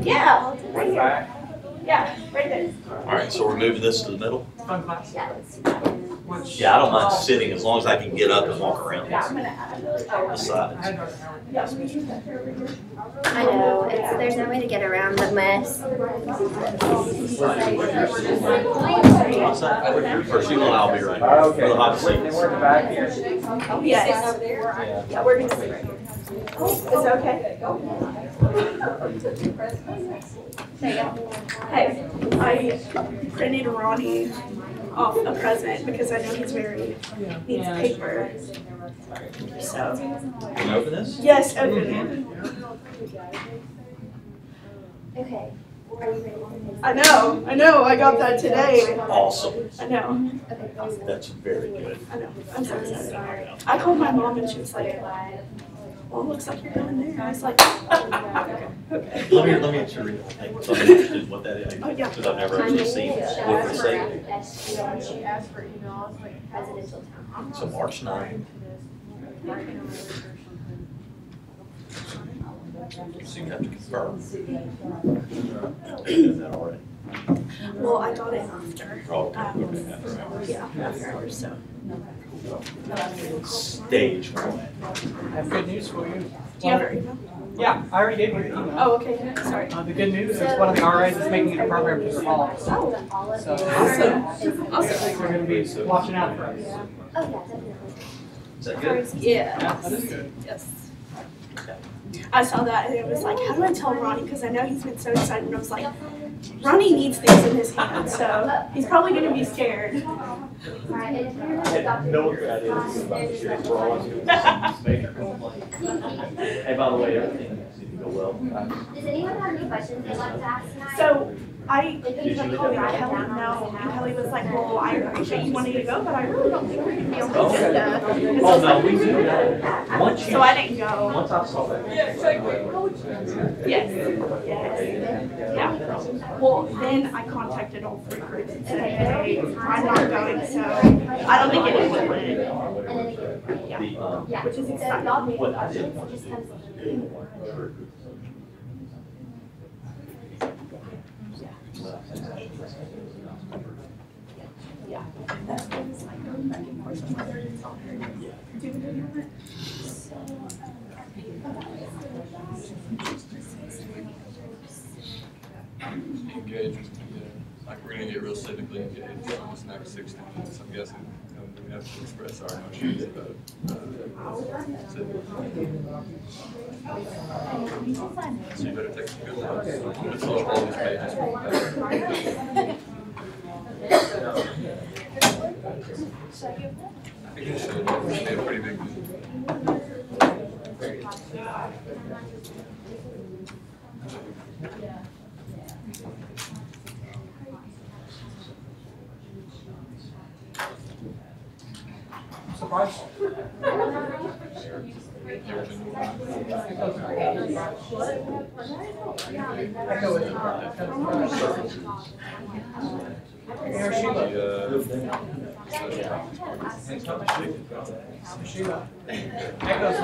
Yeah, right here. Yeah, right there. All right, so we're moving this to the middle? Fun class. Yeah, let's do that. Yeah, I don't mind sitting as long as I can get up and walk around Yeah, I'm gonna add the sides. I know, there's no way to get around the mess. First, you and I'll be right here. Okay. For the hot seats. We're back here. Yes. Yeah, we're gonna sit right here. Is that okay? Hey, I printed Ronnie off a present because I know he's needs paper. So. Can you open this? Yes, open it. Okay, are you ready? I know, I got that today. Awesome. I know, Okay, awesome. That's very good. I know, I'm so excited. I called my mom and she was like, well, it looks like you're going there. I was like, okay. Let me actually read the thing, so I'm interested in what that is. Oh, yeah. Because I've never actually seen it. What does it say? She asked for emails, like presidential town. So March 9th. So you have to confirm. Is that already? Well, I got it after. Oh, okay. Yeah, after hours, so. Stage 1. I have good news for you. Do you have her email? Yeah, I already gave you the email. Oh, okay, sorry. The good news is one of the RAs is making it a program for the fall. Oh, So awesome. we're going to be watching out for us. Oh, yeah, definitely. Is that good? Yeah. That is good. Yes. I saw that and it was like, how do I tell Ronnie? Because I know he's been so excited and I was like, Ronnie needs things in his hand, so he's probably going to be scared. No idea about the series. We're always doing major complaints. Hey, by the way, everything seemed to go well. Does anyone have any questions they'd like to ask tonight? So I ended up calling Kelly no, and Kelly was like, well, I appreciate you wanting to go, but I really don't think we're going to be on the agenda. Oh, no, we do that. Once you, So I didn't go. once I saw that. Yes. Yeah. Well, then I contacted all 3 groups and said, hey, I'm not going, so I don't think anyone would. Yeah. Which is exciting. What I didn't want to do. Yeah. That was like going back and forth with whether it's on her doing it or not. Engaged, yeah. Like we're gonna get real civically engaged on this next 60 minutes. I'm guessing we have to express our emotions about so you better take some good notes. Let's fill up all these pages. I think it should be a pretty big deal. Surprise. Here, Sheila. Sheila. Echoes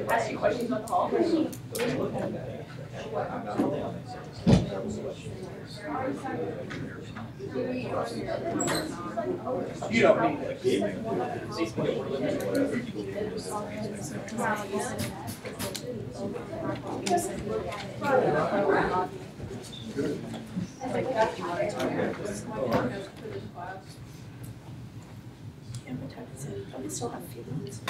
Ask you questions on the call. You don't need it. We still have a few minutes.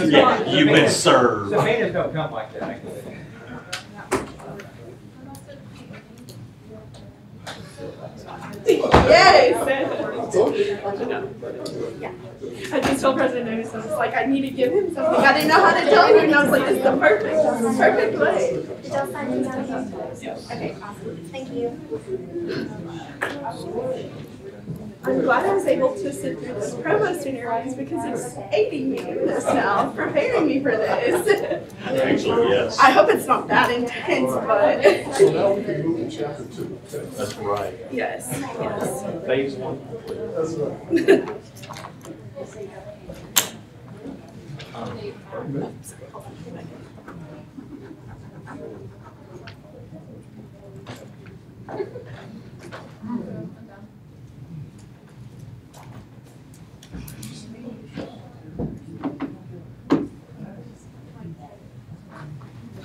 Yeah, you've been served. The haters don't come like that. Yes! Yeah. I just told President Davis, I was like, I need to give him something. I didn't know how to tell him, and I was like, this is the perfect way. Did y'all sign in now? Okay, awesome. Thank you. I'm glad I was able to sit through those provost interviews because it's aiding me in this now, preparing me for this. Actually, yes. I hope it's not that intense, but So now we can move to chapter 2. That's right. yes, yes. Phase 1. That's right.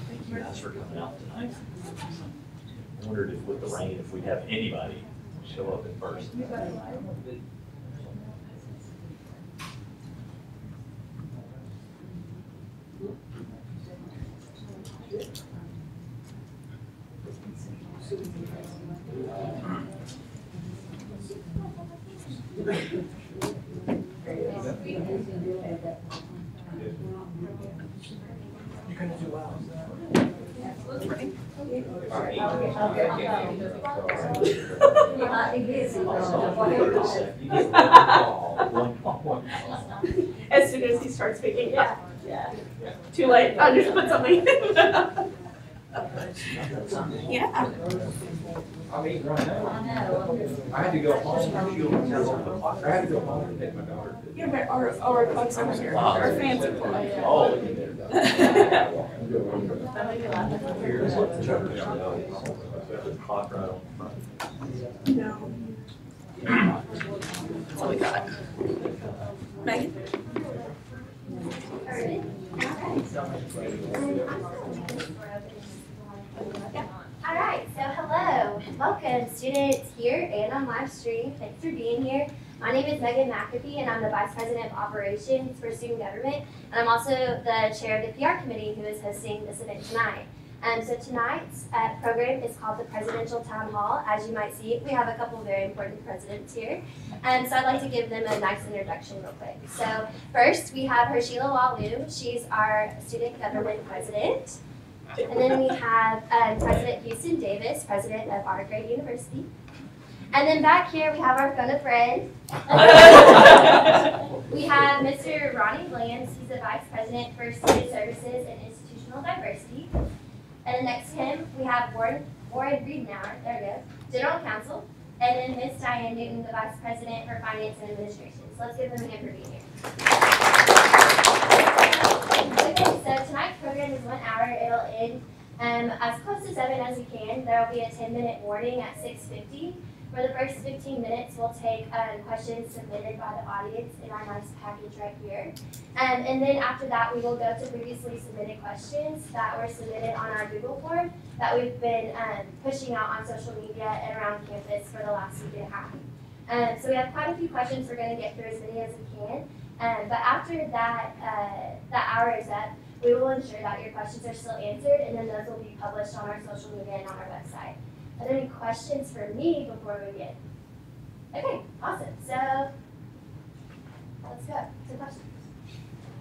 Thank you guys for coming out tonight. I wondered if with the rain, if we'd have anybody show up in person. You're gonna do well. As soon as he starts picking up. Yeah. Too late. I'll just put something. Yeah. I'm eating right now. I had to go home. I had to go home and take my daughter. Yeah, but our clocks over here. Our fans are playing. Oh, look at there. That made me laugh. Here's what the church does. The clock right on front. No. That's all we got. Megan? All right, so hello. Welcome, students here and on live stream. Thanks for being here. My name is Megan McAfee, and I'm the Vice President of Operations for Student Government, and I'm also the Chair of the PR Committee who is hosting this event tonight. So tonight's program is called the Presidential Town Hall. As you might see, we have a couple of very important presidents here. So I'd like to give them a nice introduction real quick. So first, we have Hershila Walu. She's our Student Government President. And then we have President Houston Davis, President of our great university. And then back here, we have our phone a friend. We have Mr. Ronnie Williams. He's the Vice President for Student Services and Institutional Diversity. And then next to him, we have Warren Griedenauer, there we go, General Counsel. And then Ms. Diane Newton, the Vice President for Finance and Administration. So let's give them a hand for being here. Okay, so tonight's program is 1 hour. It'll end as close to 7 as we can. There will be a 10-minute warning at 6:50. For the first 15 minutes, we'll take questions submitted by the audience in our nice package right here. And then after that, we will go to previously submitted questions that were submitted on our Google form that we've been pushing out on social media and around campus for the last week and a half. So we have quite a few questions. We're going to get through as many as we can. But after that hour is up, we will ensure that your questions are still answered, and then those will be published on our social media and on our website. Are there any questions for me before we begin? Okay, awesome. So let's go to questions.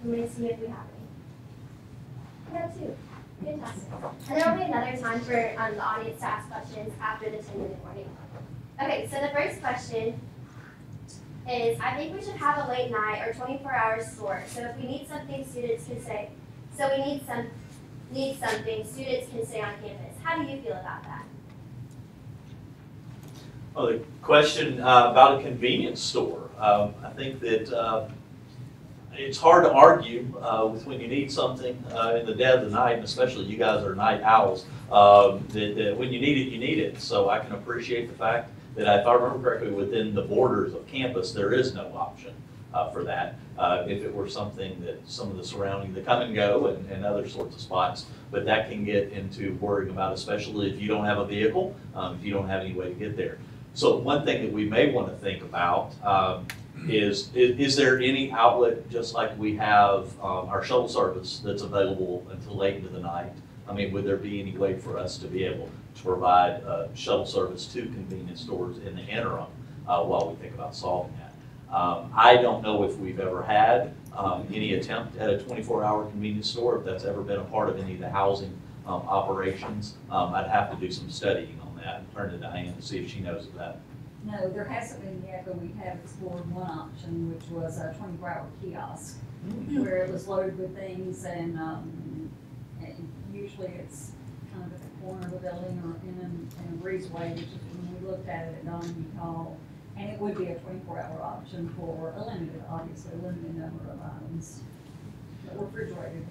I'm going to see if we have any. We have 2. Fantastic. And there will be another time for the audience to ask questions after the 10-minute warning. Okay, so the first question is, I think we should have a late night or 24-hour store. So if we need something, students can say, need something, students can stay on campus. How do you feel about that? Well, the question about a convenience store, I think that it's hard to argue with when you need something in the dead of the night, and especially you guys are night owls, that when you need it. So I can appreciate the fact that if I remember correctly, within the borders of campus, there is no option for that. If it were something that some of the surrounding, the come and go and other sorts of spots, but that can get into worrying about, especially if you don't have a vehicle, if you don't have any way to get there. So one thing that we may want to think about is there any outlet, just like we have our shuttle service that's available until late into the night? I mean, would there be any way for us to be able to provide shuttle service to convenience stores in the interim while we think about solving that? I don't know if we've ever had any attempt at a 24-hour convenience store, if that's ever been a part of any of the housing operations. I'd have to do some studying on that and turn to Diane to see if she knows of that. No, there hasn't been yet, but we have explored one option, which was a 24-hour kiosk, where it was loaded with things, and usually it's kind of at the corner of the building or in a breezeway, which is when we looked at it at Donahue Hall. And it would be a 24-hour option for a limited, obviously, a limited number of items, but refrigerated.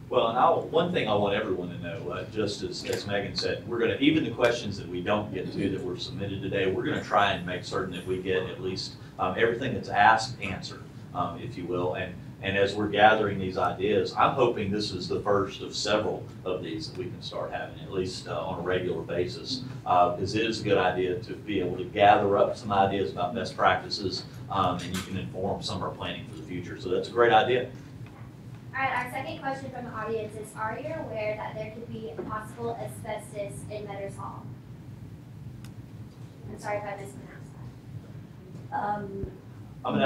Well, and one thing I want everyone to know, just as Megan said, we're going to, even the questions that we don't get to that were submitted today, we're going to try and make certain that we get at least everything that's asked answered, if you will. And as we're gathering these ideas, I'm hoping this is the first of several of these that we can start having, at least on a regular basis, because it is a good idea to be able to gather up some ideas about best practices, and you can inform some of our planning for the future. So that's a great idea. All right, our second question from the audience is, are you aware that there could be possible asbestos in Metters Hall? I'm sorry if I mispronounced that. I'm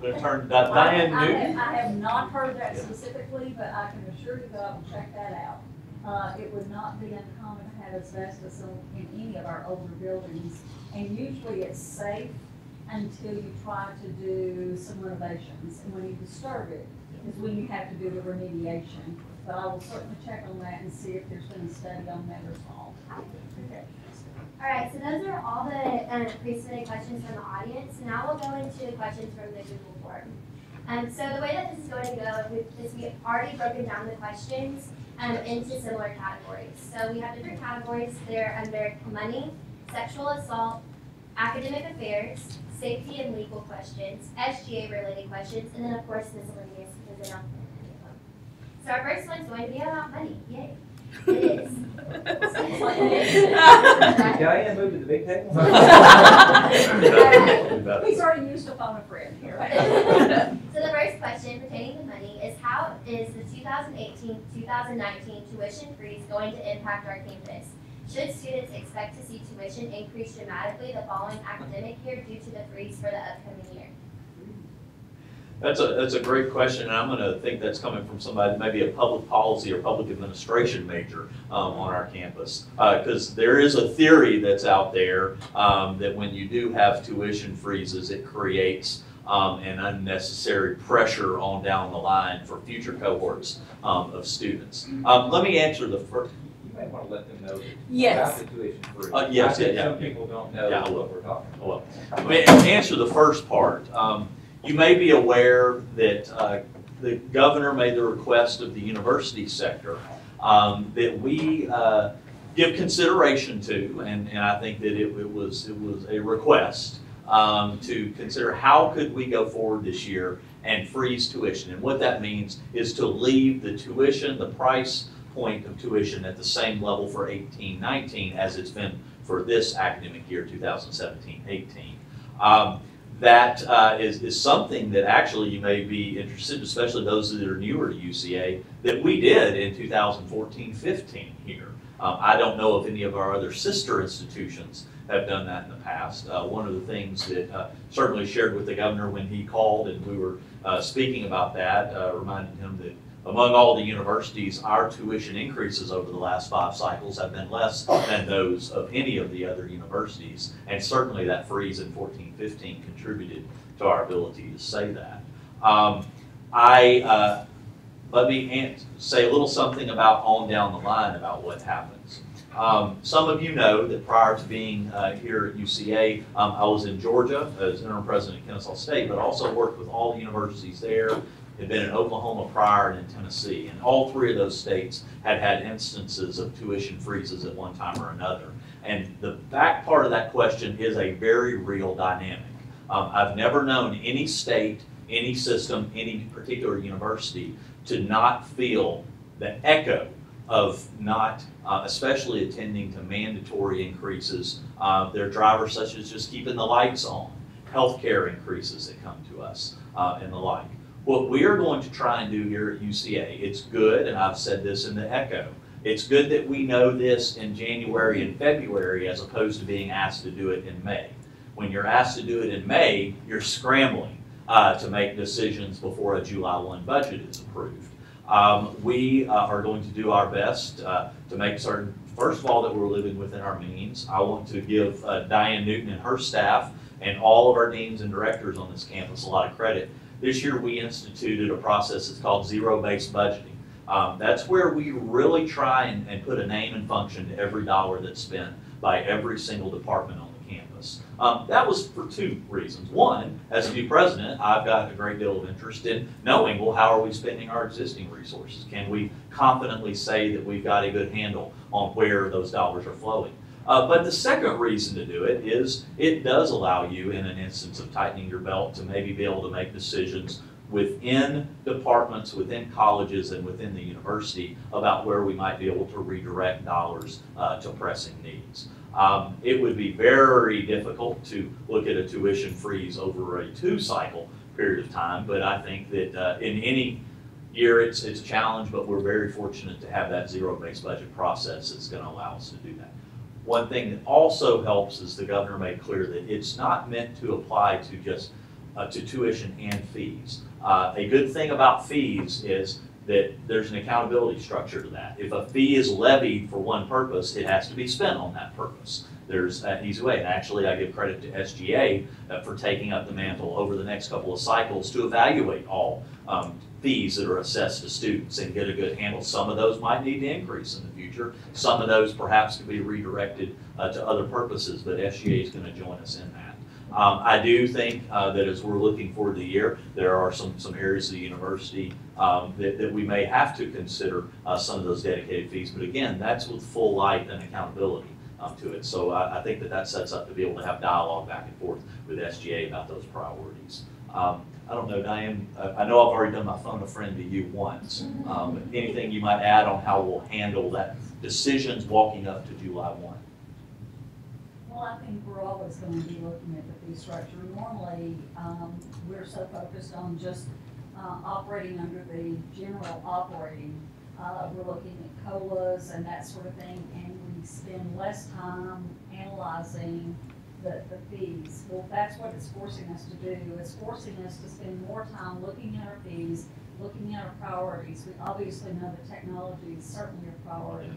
going to turn Diane Newton. I have not heard that specifically, but I can assure you that I will check that out. It would not be uncommon to have asbestos in any of our older buildings, and usually it's safe until you try to do some renovations, and when you disturb it is when you have to do the remediation. But I will certainly check on that and see if there's been a study on Metters Hall. Okay. All right, so those are all the pre-submitted questions from the audience. Now we'll go into the questions from the Google form. So the way that this is going to go is we've already broken down the questions into similar categories. So we have different categories. They're under money, sexual assault, academic affairs, safety and legal questions, SGA related questions, and then of course miscellaneous, because they don't fit any of them. So our first one's going to be about money. Yay. It is. Diane moved to the big table? He's already used to phone a friend here. So the first question pertaining to money is, how is the 2018-2019 tuition freeze going to impact our campus? Should students expect to see tuition increase dramatically the following academic year due to the freeze for the upcoming year? That's a great question, and I'm going to think that's coming from somebody, maybe a public policy or public administration major on our campus. Because there is a theory that's out there that when you do have tuition freezes, it creates an unnecessary pressure on down the line for future cohorts of students. Let me answer the first. You might want to let them know Yes. about the tuition free. Yes, I think yeah. some people don't know Yeah, I will. what we're talking about. Well, let me answer the first part. You may be aware that the governor made the request of the university sector that we give consideration to, and I think that it was a request to consider how could we go forward this year and freeze tuition. And what that means is to leave the tuition, the price point of tuition at the same level for 18-19 as it's been for this academic year, 2017-18. That is something that actually you may be interested, especially those that are newer to UCA, that we did in 2014-15 here. I don't know if any of our other sister institutions have done that in the past. One of the things that certainly shared with the governor when he called and we were speaking about that, reminded him that among all the universities, our tuition increases over the last 5 cycles have been less than those of any of the other universities. And certainly that freeze in 14-15 contributed to our ability to say that. Let me say a little something about on down the line about what happens. Some of you know that prior to being here at UCA, I was in Georgia as interim president at Kennesaw State, but also worked with all the universities there. Had been in Oklahoma prior and in Tennessee, and all 3 of those states had had instances of tuition freezes at one time or another. And the back part of that question is a very real dynamic. I've never known any state, any system, any particular university to not feel the echo of not especially attending to mandatory increases. There are drivers such as just keeping the lights on, healthcare increases that come to us, and the like. What we are going to try and do here at UCA, it's good, and I've said this in the echo, it's good that we know this in January and February as opposed to being asked to do it in May. When you're asked to do it in May, you're scrambling to make decisions before a July 1 budget is approved. We are going to do our best to make certain, first of all, that we're living within our means. I want to give Diane Newton and her staff and all of our deans and directors on this campus a lot of credit. This year we instituted a process that's called zero-based budgeting. That's where we really try and put a name and function to every dollar that's spent by every single department on the campus. That was for two reasons. One, as a new president, I've got a great deal of interest in knowing, well, how are we spending our existing resources? Can we confidently say that we've got a good handle on where those dollars are flowing? But the second reason to do it is it does allow you, in an instance of tightening your belt, to maybe be able to make decisions within departments, within colleges, and within the university about where we might be able to redirect dollars to pressing needs. It would be very difficult to look at a tuition freeze over a 2-cycle period of time, but I think that in any year it's a challenge, but we're very fortunate to have that zero-based budget process that's going to allow us to do that. One thing that also helps is the governor made clear that it's not meant to apply to just to tuition and fees. A good thing about fees is that there's an accountability structure to that. If a fee is levied for one purpose, it has to be spent on that purpose. There's an easy way, and actually I give credit to SGA for taking up the mantle over the next couple of cycles to evaluate all fees that are assessed to students and get a good handle. Some of those might need to increase in the future. Some of those perhaps could be redirected to other purposes, but SGA is going to join us in that. I do think that as we're looking forward to the year, there are some areas of the university that we may have to consider some of those dedicated fees, but again, that's with full light and accountability to it. So I think that sets up to be able to have dialogue back and forth with SGA about those priorities. I don't know, Diane, I know I've already done my phone a friend to you once. Anything you might add on how we'll handle that decisions walking up to July 1? Well, I think we're always going to be looking at the fee structure. Normally, we're so focused on just operating under the general operating. We're looking at COLAs and that sort of thing, and we spend less time analyzing the fees. Well, that's what it's forcing us to do. It's forcing us to spend more time looking at our fees, looking at our priorities. We obviously know that technology is certainly a priority.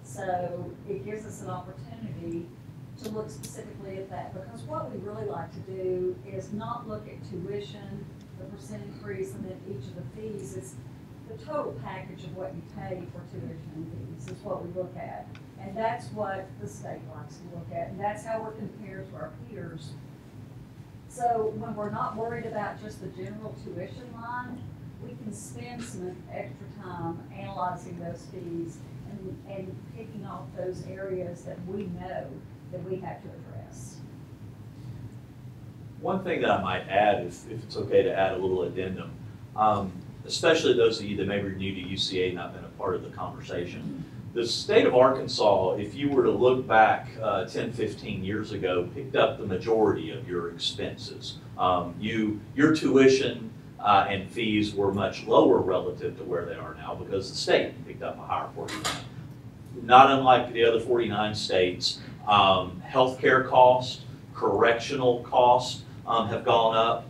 So it gives us an opportunity to look specifically at that, because what we really like to do is not look at tuition, the percent increase, and then each of the fees. It's the total package of what you pay for tuition and fees is what we look at. And that's what the state likes to look at, and that's how we're compared to our peers. So when we're not worried about just the general tuition line, we can spend some extra time analyzing those fees and picking off those areas that we know that we have to address. One thing that I might add, if it's okay to add a little addendum, especially those of you that maybe are new to UCA and not been a part of the conversation. The state of Arkansas, if you were to look back 10, 15 years ago, picked up the majority of your expenses. Your tuition and fees were much lower relative to where they are now because the state picked up a higher portion. Not unlike the other 49 states, healthcare costs, correctional costs have gone up.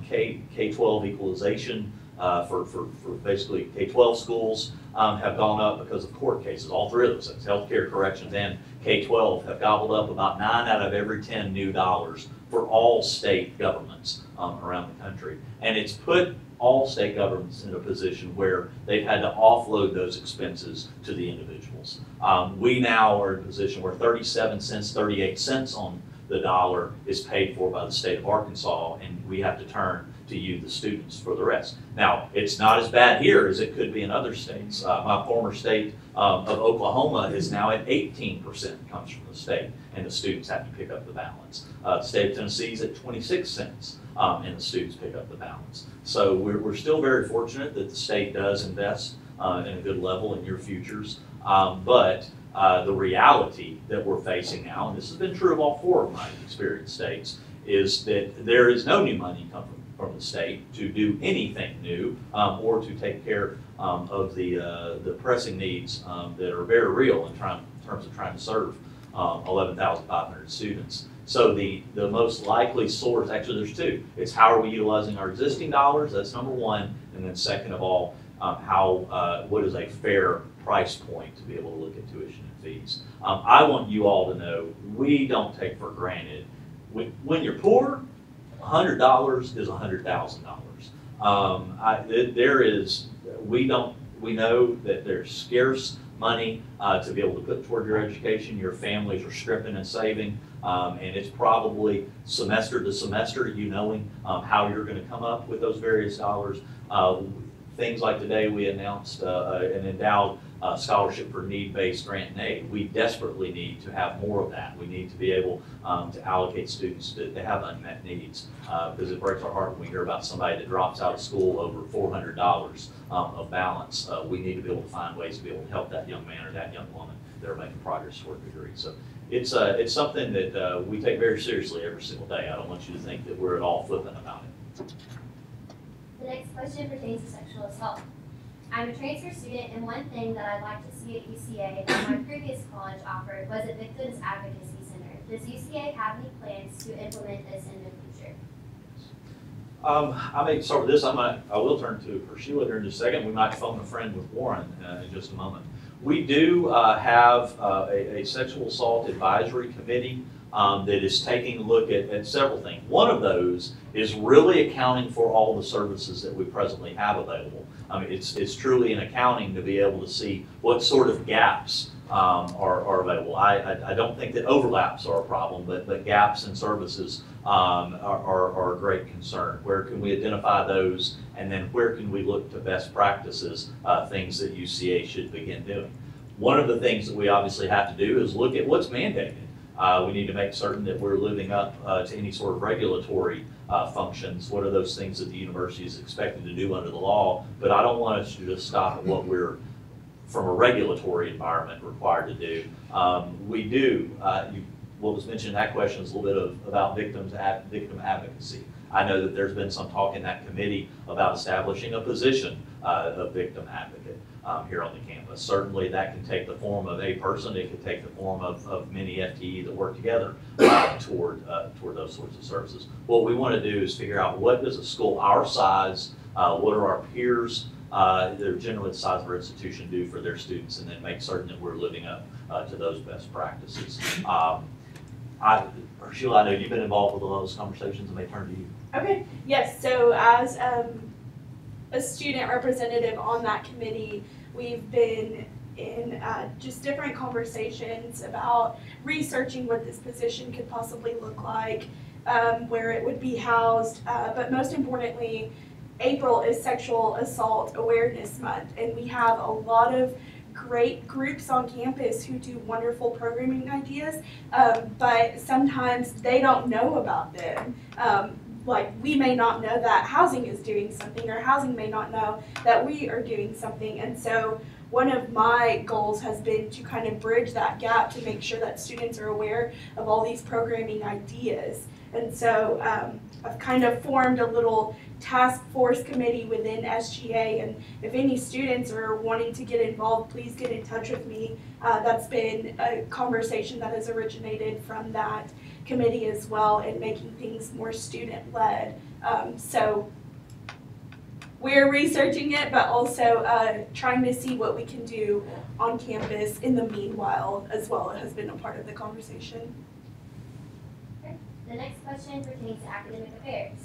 K-12 equalization for basically K-12 schools have gone up because of court cases. All three of those things, healthcare, corrections, and K-12 have gobbled up about 9 out of every 10 new dollars for all state governments around the country. And it's put all state governments in a position where they've had to offload those expenses to the individuals. We now are in a position where 37 cents, 38 cents on the dollar is paid for by the state of Arkansas, and we have to turn to you, the students, for the rest. Now, it's not as bad here as it could be in other states. My former state of Oklahoma is now at 18% comes from the state, and the students have to pick up the balance. The state of Tennessee is at 26 cents, and the students pick up the balance. So we're still very fortunate that the state does invest in a good level in your futures, but the reality that we're facing now, and this has been true of all 4 of my experienced states, is that there is no new money coming from the state to do anything new or to take care of the pressing needs that are very real in terms of trying to serve 11,500 students. So the most likely source, actually there's 2. It's how are we utilizing our existing dollars, that's number 1, and then second of all, what is a fair price point to be able to look at tuition and fees. I want you all to know we don't take for granted when you're poor, $100 is $100,000. We know that there's scarce money to be able to put toward your education. Your families are stripping and saving, and it's probably semester to semester, you knowing how you're going to come up with those various dollars. Things like today, we announced an endowed scholarship for need-based grant and aid. We desperately need to have more of that. We need to be able to allocate students that have unmet needs, because it breaks our heart when we hear about somebody that drops out of school over $400 of balance. We need to be able to find ways to be able to help that young man or that young woman that are making progress toward a degree. So it's something that we take very seriously every single day. I don't want you to think that we're at all flippant about it. The next question pertains to sexual assault. I'm a transfer student, and one thing that I'd like to see at UCA that my previous college offered was a Victims Advocacy Center. Does UCA have any plans to implement this in the future? I may start with this. I will turn to Sheila here in just a second. We might phone a friend with Warren in just a moment. We do have a sexual assault advisory committee that is taking a look at several things. One of those is really accounting for all the services that we presently have available. I mean, it's truly an accounting to be able to see what sort of gaps are available. I don't think that overlaps are a problem, but gaps in services are a great concern. Where can we identify those, and then where can we look to best practices, things that UCA should begin doing? One of the things that we obviously have to do is look at what's mandated. We need to make certain that we're living up to any sort of regulatory functions. What are those things that the university is expected to do under the law? But I don't want us to just stop at what we're, from a regulatory environment, required to do. We do, what was mentioned in that question is a little bit about victim advocacy. I know that there's been some talk in that committee about establishing a position of victim advocate here on the campus. Certainly that can take the form of a person. It could take the form of many FTE that work together toward those sorts of services. What we want to do is figure out what does a school our size, what are our peers, they're generally the size of our institution, do for their students, and then make certain that we're living up to those best practices. Sheila, I know you've been involved with a lot of those conversations. I may turn to you. Okay, yes, so as a student representative on that committee, we've been in just different conversations about researching what this position could possibly look like, where it would be housed, but most importantly, April is Sexual Assault Awareness Month, and we have a lot of great groups on campus who do wonderful programming ideas, but sometimes they don't know about them. Like, we may not know that housing is doing something, or housing may not know that we are doing something. And so one of my goals has been to kind of bridge that gap to make sure that students are aware of all these programming ideas. And so I've kind of formed a little task force committee within SGA, and if any students are wanting to get involved, please get in touch with me. That's been a conversation that has originated from that committee as well, and making things more student-led. So we're researching it, but also trying to see what we can do on campus in the meanwhile as well. It has been a part of the conversation. The next question pertains to academic affairs.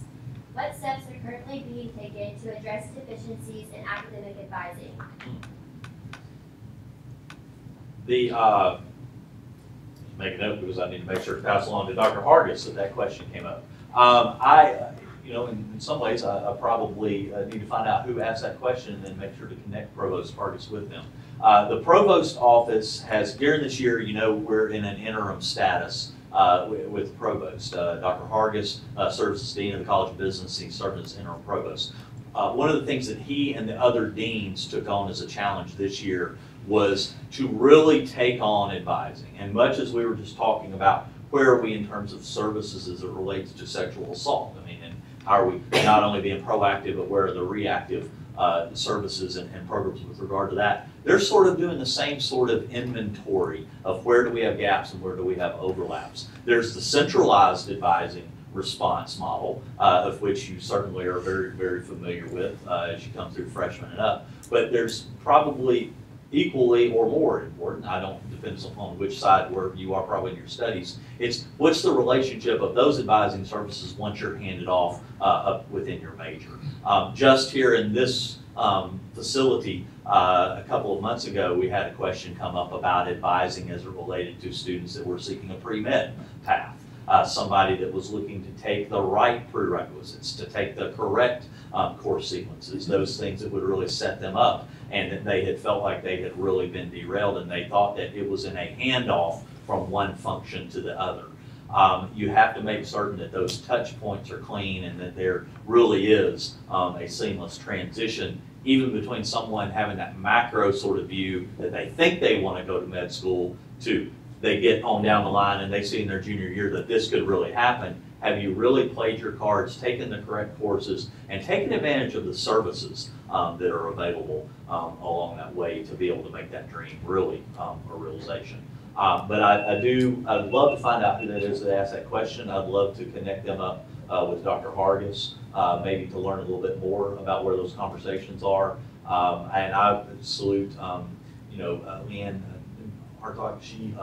What steps are currently being taken to address deficiencies in academic advising? Make a note because I need to make sure to pass along to Dr. Hargis that question came up. In some ways, I probably need to find out who asked that question and then make sure to connect Provost Hargis with them. The Provost office has, during this year, we're in an interim status with Provost. Dr. Hargis serves as Dean of the College of Business. He served as interim Provost. One of the things that he and the other deans took on as a challenge this year was to really take on advising. And much as we were just talking about where are we in terms of services as it relates to sexual assault, I mean, and how are we not only being proactive, but where are the reactive services and programs with regard to that. They're sort of doing the same sort of inventory of where do we have gaps and where do we have overlaps. There's the centralized advising, response model, of which you certainly are very, very familiar with as you come through freshman and up. But there's probably equally or more important, I don't, depends upon which side where you are probably in your studies, it's what's the relationship of those advising services once you're handed off up within your major. Just here in this facility, a couple of months ago, we had a question come up about advising as it related to students that were seeking a pre-med path. Somebody that was looking to take the right prerequisites, to take the correct course sequences, those things that would really set them up, and that they had felt like they had really been derailed, and they thought that it was in a handoff from one function to the other. You have to make certain that those touch points are clean and that there really is a seamless transition, even between someone having that macro sort of view that they think they want to go to med school to they get on down the line and they see in their junior year that this could really happen. Have you really played your cards, taken the correct courses, and taken advantage of the services that are available along that way to be able to make that dream really a realization? But I'd love to find out who that is that asked that question. I'd love to connect them up with Dr. Hargis, maybe to learn a little bit more about where those conversations are. And I salute, Leanne Hartog. She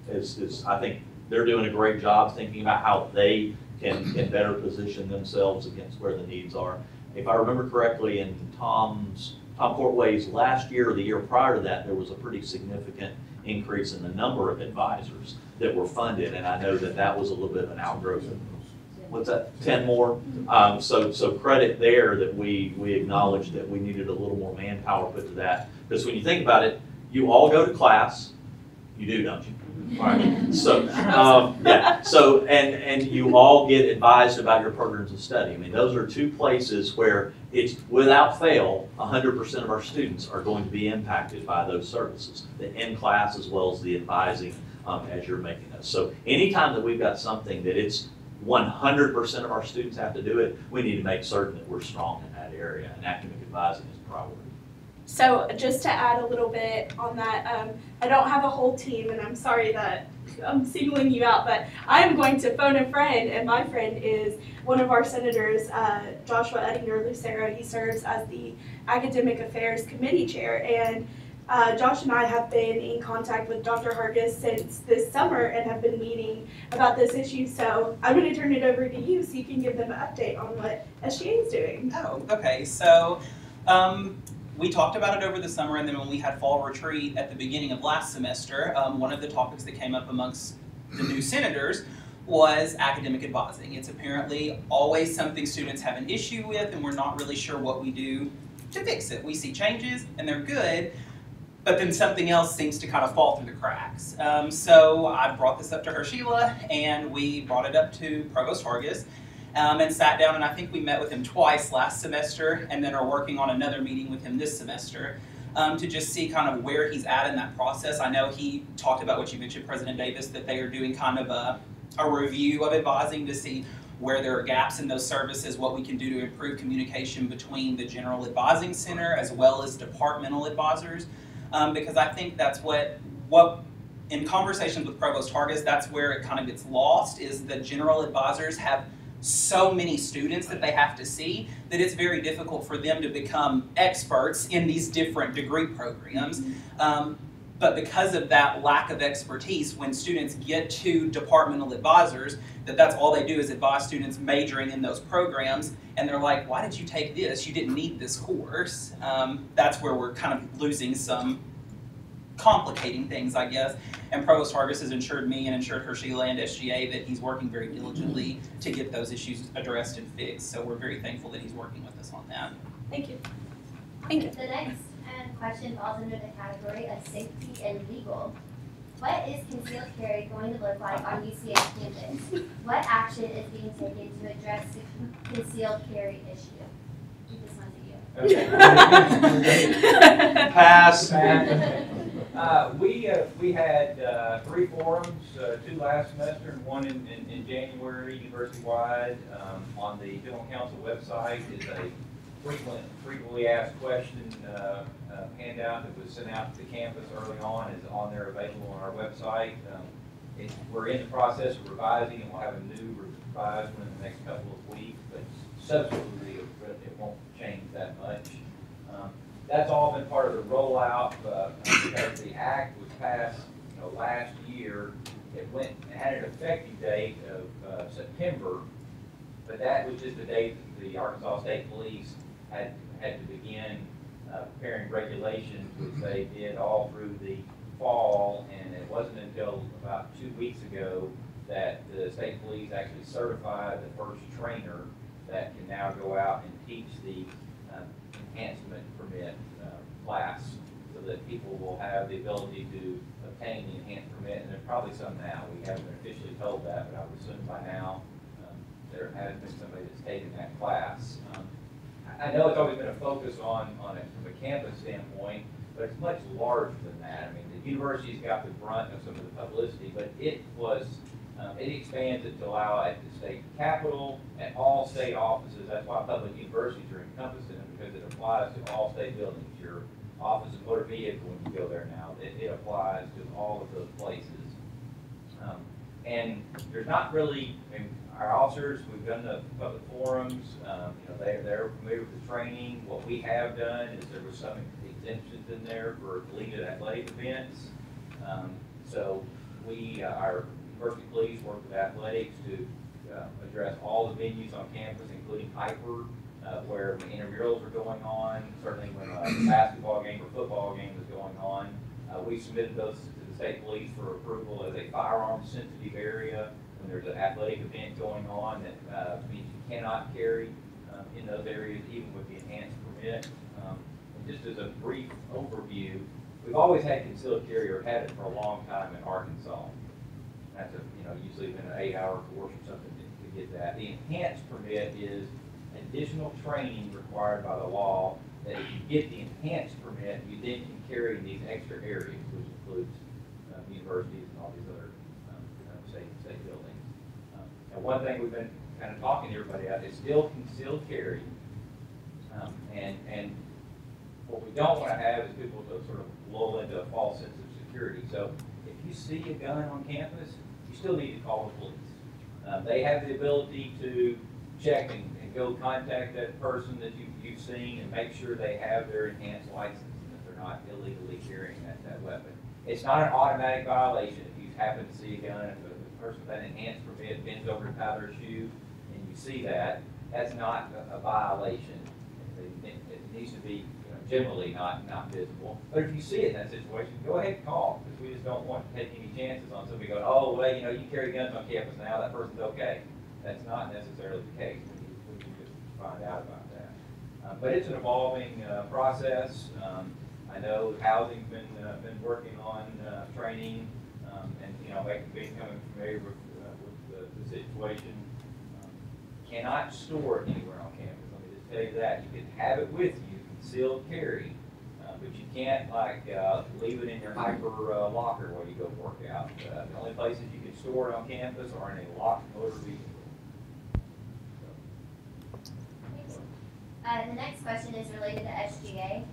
is, I think they're doing a great job thinking about how they can better position themselves against where the needs are. If I remember correctly, in Tom Courtway's last year or the year prior to that, there was a pretty significant increase in the number of advisors that were funded, and I know that that was a little bit of an outgrowth. What's that? 10 more. So credit there that we acknowledged that we needed a little more manpower put to that, because when you think about it, you all go to class. You do, don't you? Right. So, yeah. So, and you all get advised about your programs of study. I mean, those are two places where it's without fail, 100% of our students are going to be impacted by those services, the in-class as well as the advising as you're making those. So, anytime that we've got something that it's 100% of our students have to do it, we need to make certain that we're strong in that area, and academic advising is a priority. So just to add a little bit on that, I don't have a whole team, and I'm sorry that I'm singling you out, but I'm going to phone a friend, and my friend is one of our senators, Joshua Ettinger Lucero. He serves as the Academic Affairs Committee Chair, and Josh and I have been in contact with Dr. Hargis since this summer and have been meeting about this issue. So I'm going to turn it over to you so you can give them an update on what SGA is doing. Oh, okay. So we talked about it over the summer, and then when we had fall retreat at the beginning of last semester, one of the topics that came up amongst the new senators was academic advising. It's apparently always something students have an issue with, and we're not really sure what we do to fix it. We see changes, and they're good, but then something else seems to kind of fall through the cracks. So I brought this up to Sheila, and we brought it up to Provost Hargis, and sat down, and I think we met with him twice last semester, and then are working on another meeting with him this semester to just see kind of where he's at in that process. I know he talked about what you mentioned, President Davis, that they are doing kind of a review of advising to see where there are gaps in those services, what we can do to improve communication between the General Advising Center as well as departmental advisors, because I think that's what in conversations with Provost Hargis, that's where it kind of gets lost, is that general advisors have so many students that they have to see that it's very difficult for them to become experts in these different degree programs. But because of that lack of expertise, when students get to departmental advisors, that's all they do is advise students majoring in those programs, and they're like, why did you take this? You didn't need this course. That's where we're kind of losing some complicating things, I guess. And Provost Hargis has assured me and assured Sheila and SGA that he's working very diligently to get those issues addressed and fixed. So we're very thankful that he's working with us on that. Thank you. Thank you. The next question falls under the category of safety and legal. What is concealed carry going to look like on UCA campus? What action is being taken to address the concealed carry issue? Keep this one to you. Okay. Pass. We had 3 forums, 2 last semester and 1 in January, university-wide. On the General Counsel website is a frequently asked question handout that was sent out to the campus early on, is on there available on our website. We're in the process of revising, and we'll have a new revised one in the next couple of weeks, but subsequently it won't change that much. That's all been part of the rollout because the act was passed, last year. It had an effective date of September, but that was just the date that the Arkansas State Police had to begin preparing regulations, which they did all through the fall, and it wasn't until about 2 weeks ago that the state police actually certified the first trainer that can now go out and teach the enhancement permit class, so that people will have the ability to obtain the enhanced permit, and there's probably some now. We haven't been officially told that, but I would assume by now there has been somebody that's taken that class. I know it's always been a focus on it from a campus standpoint, but it's much larger than that. I mean, the university's got the brunt of some of the publicity, but it expands it to allow at the state capitol, at all state offices. That's why public universities are encompassed in it, because it applies to all state buildings. Your office of motor vehicle, when you go there now, it applies to all of those places. And there's not really, our officers, we've done the public forums, they're familiar with the training. What we have done is there was some exemptions in there for collegiate athletic events. So our university police work with athletics to address all the venues on campus, including Hyper, where intramurals are going on, certainly when a basketball game or football game is going on. We submitted those to the state police for approval as a firearms sensitive area. When there's an athletic event going on, that means you cannot carry in those areas, even with the enhanced permit. And just as a brief overview, we've always had concealed carry, or had it for a long time in Arkansas. That's usually been an 8-hour course or something to get that. The enhanced permit is additional training required by the law, that if you get the enhanced permit, you then can carry in these extra areas, which includes universities and all these other state buildings. And one thing we've been kind of talking to everybody about is still concealed carry. And what we don't want to have is people to sort of lull into a false sense of security. So if you see a gun on campus, you still need to call the police. They have the ability to check and go contact that person that you've seen and make sure they have their enhanced license and that they're not illegally carrying that weapon. It's not an automatic violation if you happen to see a gun, if the person with that enhanced permit bends over to tie their shoe and you see that, that's not a violation. It needs to be generally not visible. But if you see it in that situation, go ahead and call, because we just don't want to take any chances on somebody going, oh, well, you carry guns on campus now, that person's okay. That's not necessarily the case. We can just find out about that. But it's an evolving process. I know housing's been working on training and becoming familiar with the situation. Cannot store it anywhere on campus. Let me just tell you that. You can have it with you, concealed carry, but you can't leave it in your Hyper locker while you go work out. The only places you can store it on campus are in a locked motor vehicle. The next question is related to SGA.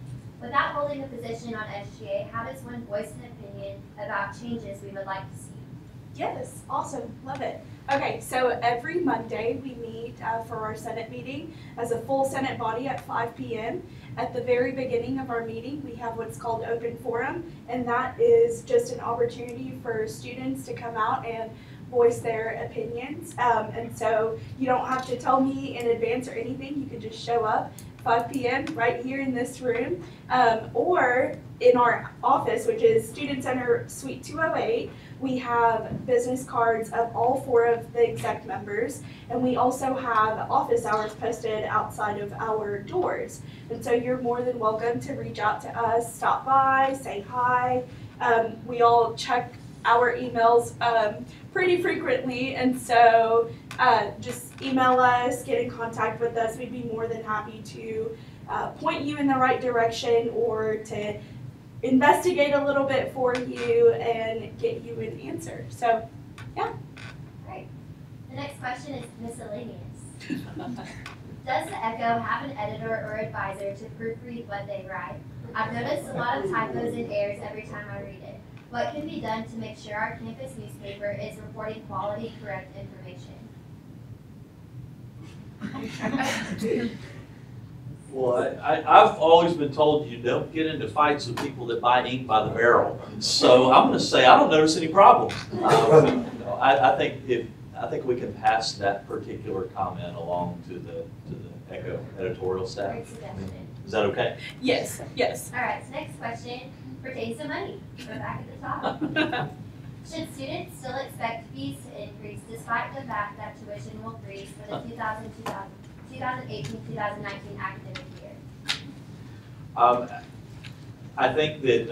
Without holding a position on SGA, how does one voice an opinion about changes we would like to see? Yes, awesome, love it. Okay, so every Monday we meet for our Senate meeting as a full Senate body at 5 p.m. At the very beginning of our meeting, we have what's called open forum, and that is just an opportunity for students to come out and voice their opinions. And so you don't have to tell me in advance or anything. You can just show up 5 p.m. right here in this room, or in our office, which is Student Center Suite 208. We have business cards of all 4 of the exec members, and we also have office hours posted outside of our doors. And so you're more than welcome to reach out to us, stop by, say hi. We all check our emails pretty frequently, and so just email us, get in contact with us. We'd be more than happy to point you in the right direction or to investigate a little bit for you and get you an answer. So, yeah. Great. The next question is miscellaneous. Does the Echo have an editor or advisor to proofread what they write? I've noticed a lot of typos and errors every time I read it. What can be done to make sure our campus newspaper is reporting quality, correct information? Well, I've always been told you don't get into fights with people that buy ink by the barrel. So I'm going to say I don't notice any problem. I think we can pass that particular comment along to the Echo editorial staff. Great suggestion. Is that okay? Yes, yes. All right, so next question pertains to money. We're back at the top. Should students still expect fees to increase despite the fact that tuition will freeze for the 2018-2019 academic year? I think that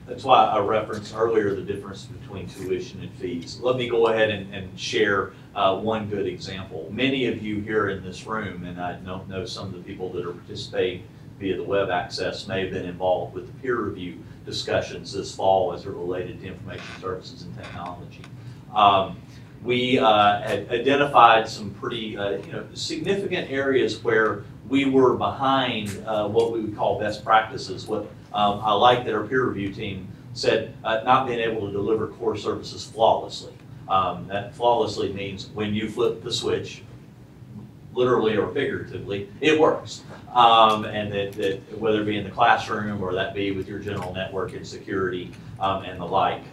that's why I referenced earlier the difference between tuition and fees. Let me go ahead and share one good example. Many of you here in this room, and I don't know some of the people that are participating via the web access, may have been involved with the peer review discussions this fall as it related to information services and technology. We had identified some pretty significant areas where we were behind what we would call best practices. What I like that our peer review team said, not being able to deliver core services flawlessly. That flawlessly means when you flip the switch, literally or figuratively, it works. And that whether it be in the classroom or that be with your general network and security and the like,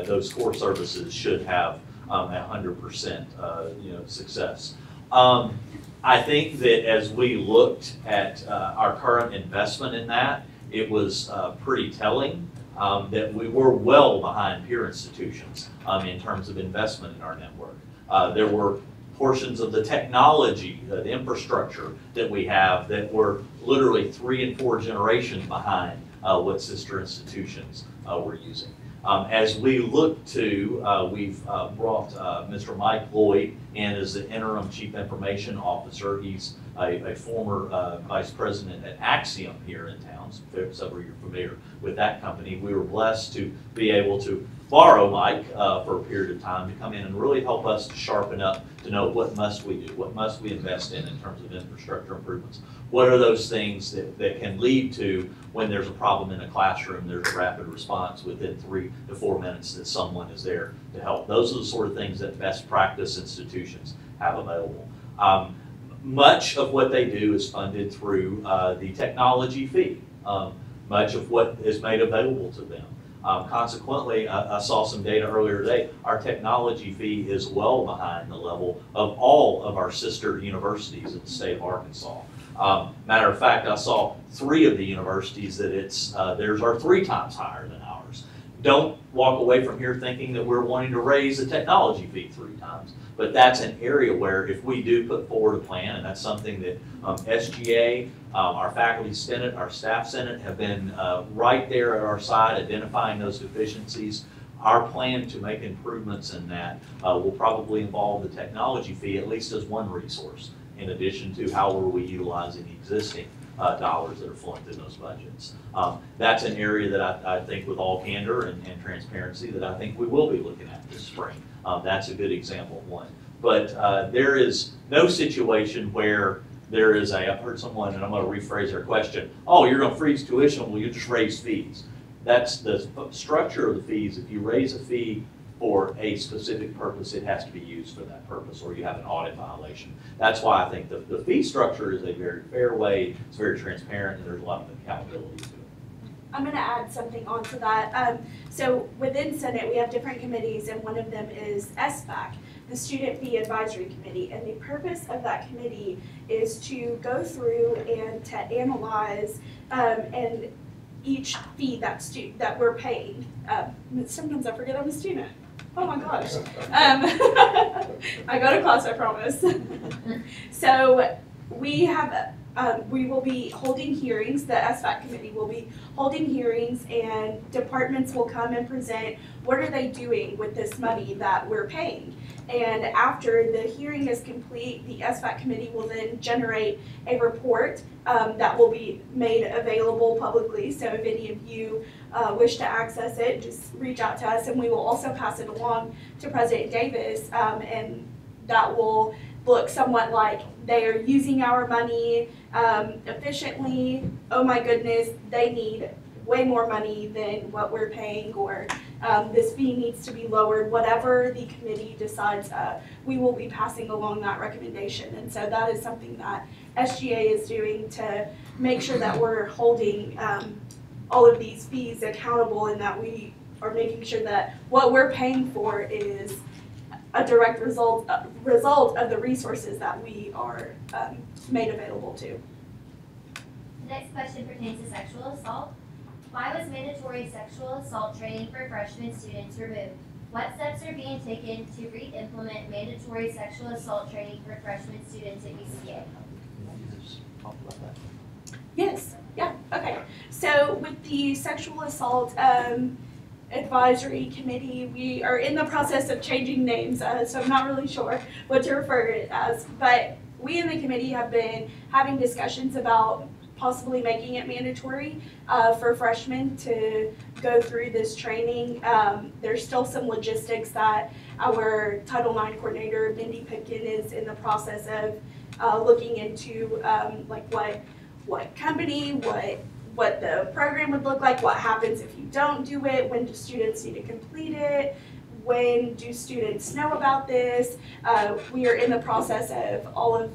those core services should have 100% success. I think that as we looked at our current investment in that, it was pretty telling that we were well behind peer institutions in terms of investment in our network. There were portions of the technology, the infrastructure that we have that were literally 3 and 4 generations behind what sister institutions were using. As we look to, we've brought Mr. Mike Lloyd in as the interim chief information officer. He's a former vice president at Axiom here in town. So several of you are familiar with that company. We were blessed to be able to borrow Mike for a period of time to come in and really help us to sharpen up to know what must we do, what must we invest in terms of infrastructure improvements. What are those things that can lead to when there's a problem in a classroom, there's a rapid response within 3 to 4 minutes that someone is there to help. Those are the sort of things that best practice institutions have available. Much of what they do is funded through the technology fee. Much of what is made available to them. Consequently, I saw some data earlier today, our technology fee is well behind the level of all of our sister universities in the state of Arkansas. Matter of fact, I saw 3 of the universities that theirs are 3 times higher than ours. Don't walk away from here thinking that we're wanting to raise the technology fee 3 times, but that's an area where if we do put forward a plan, and that's something that SGA, our faculty senate, our staff senate have been right there at our side identifying those deficiencies. Our plan to make improvements in that will probably involve the technology fee at least as one resource, in addition to how are we utilizing the existing dollars that are flowing through those budgets. That's an area that I think with all candor and transparency that I think we will be looking at this spring. That's a good example of one. But there is no situation where there is I've heard someone, and I'm going to rephrase their question, oh, you're going to freeze tuition, well, you just raise fees. That's the structure of the fees. If you raise a fee for a specific purpose, it has to be used for that purpose, or you have an audit violation. That's why I think the fee structure is a very fair way, it's very transparent, and there's a lot of accountability to it. I'm going to add something onto that. So within Senate, we have different committees, and one of them is SBAC, the Student Fee Advisory Committee. And the purpose of that committee is to go through and to analyze and each fee that we're paying. Sometimes I forget I'm a student. Oh my gosh. I go to class, I promise. So we have, we will be holding hearings, the SFAC committee will be holding hearings, and departments will come and present what are they doing with this money that we're paying. And after the hearing is complete, the SFAC committee will then generate a report that will be made available publicly. So if any of you wish to access it, just reach out to us, and we will also pass it along to President Davis, and that will look somewhat like they are using our money efficiently. Oh my goodness, they need way more money than what we're paying, or this fee needs to be lowered, whatever the committee decides, we will be passing along that recommendation. And so that is something that SGA is doing to make sure that we're holding all of these fees accountable, and that we are making sure that what we're paying for is a direct result of the resources that we are made available to. The next question pertains to sexual assault. Why was mandatory sexual assault training for freshman students removed? What steps are being taken to re-implement mandatory sexual assault training for freshman students at UCA? Talk about that. Yes, yeah, okay. So with the sexual assault advisory committee, we are in the process of changing names, so I'm not really sure what to refer to it as. But we in the committee have been having discussions about possibly making it mandatory for freshmen to go through this training. There's still some logistics that our Title IX coordinator, Mindy Pipkin, is in the process of looking into, like what company, what the program would look like, what happens if you don't do it, when do students need to complete it, when do students know about this. We are in the process of all of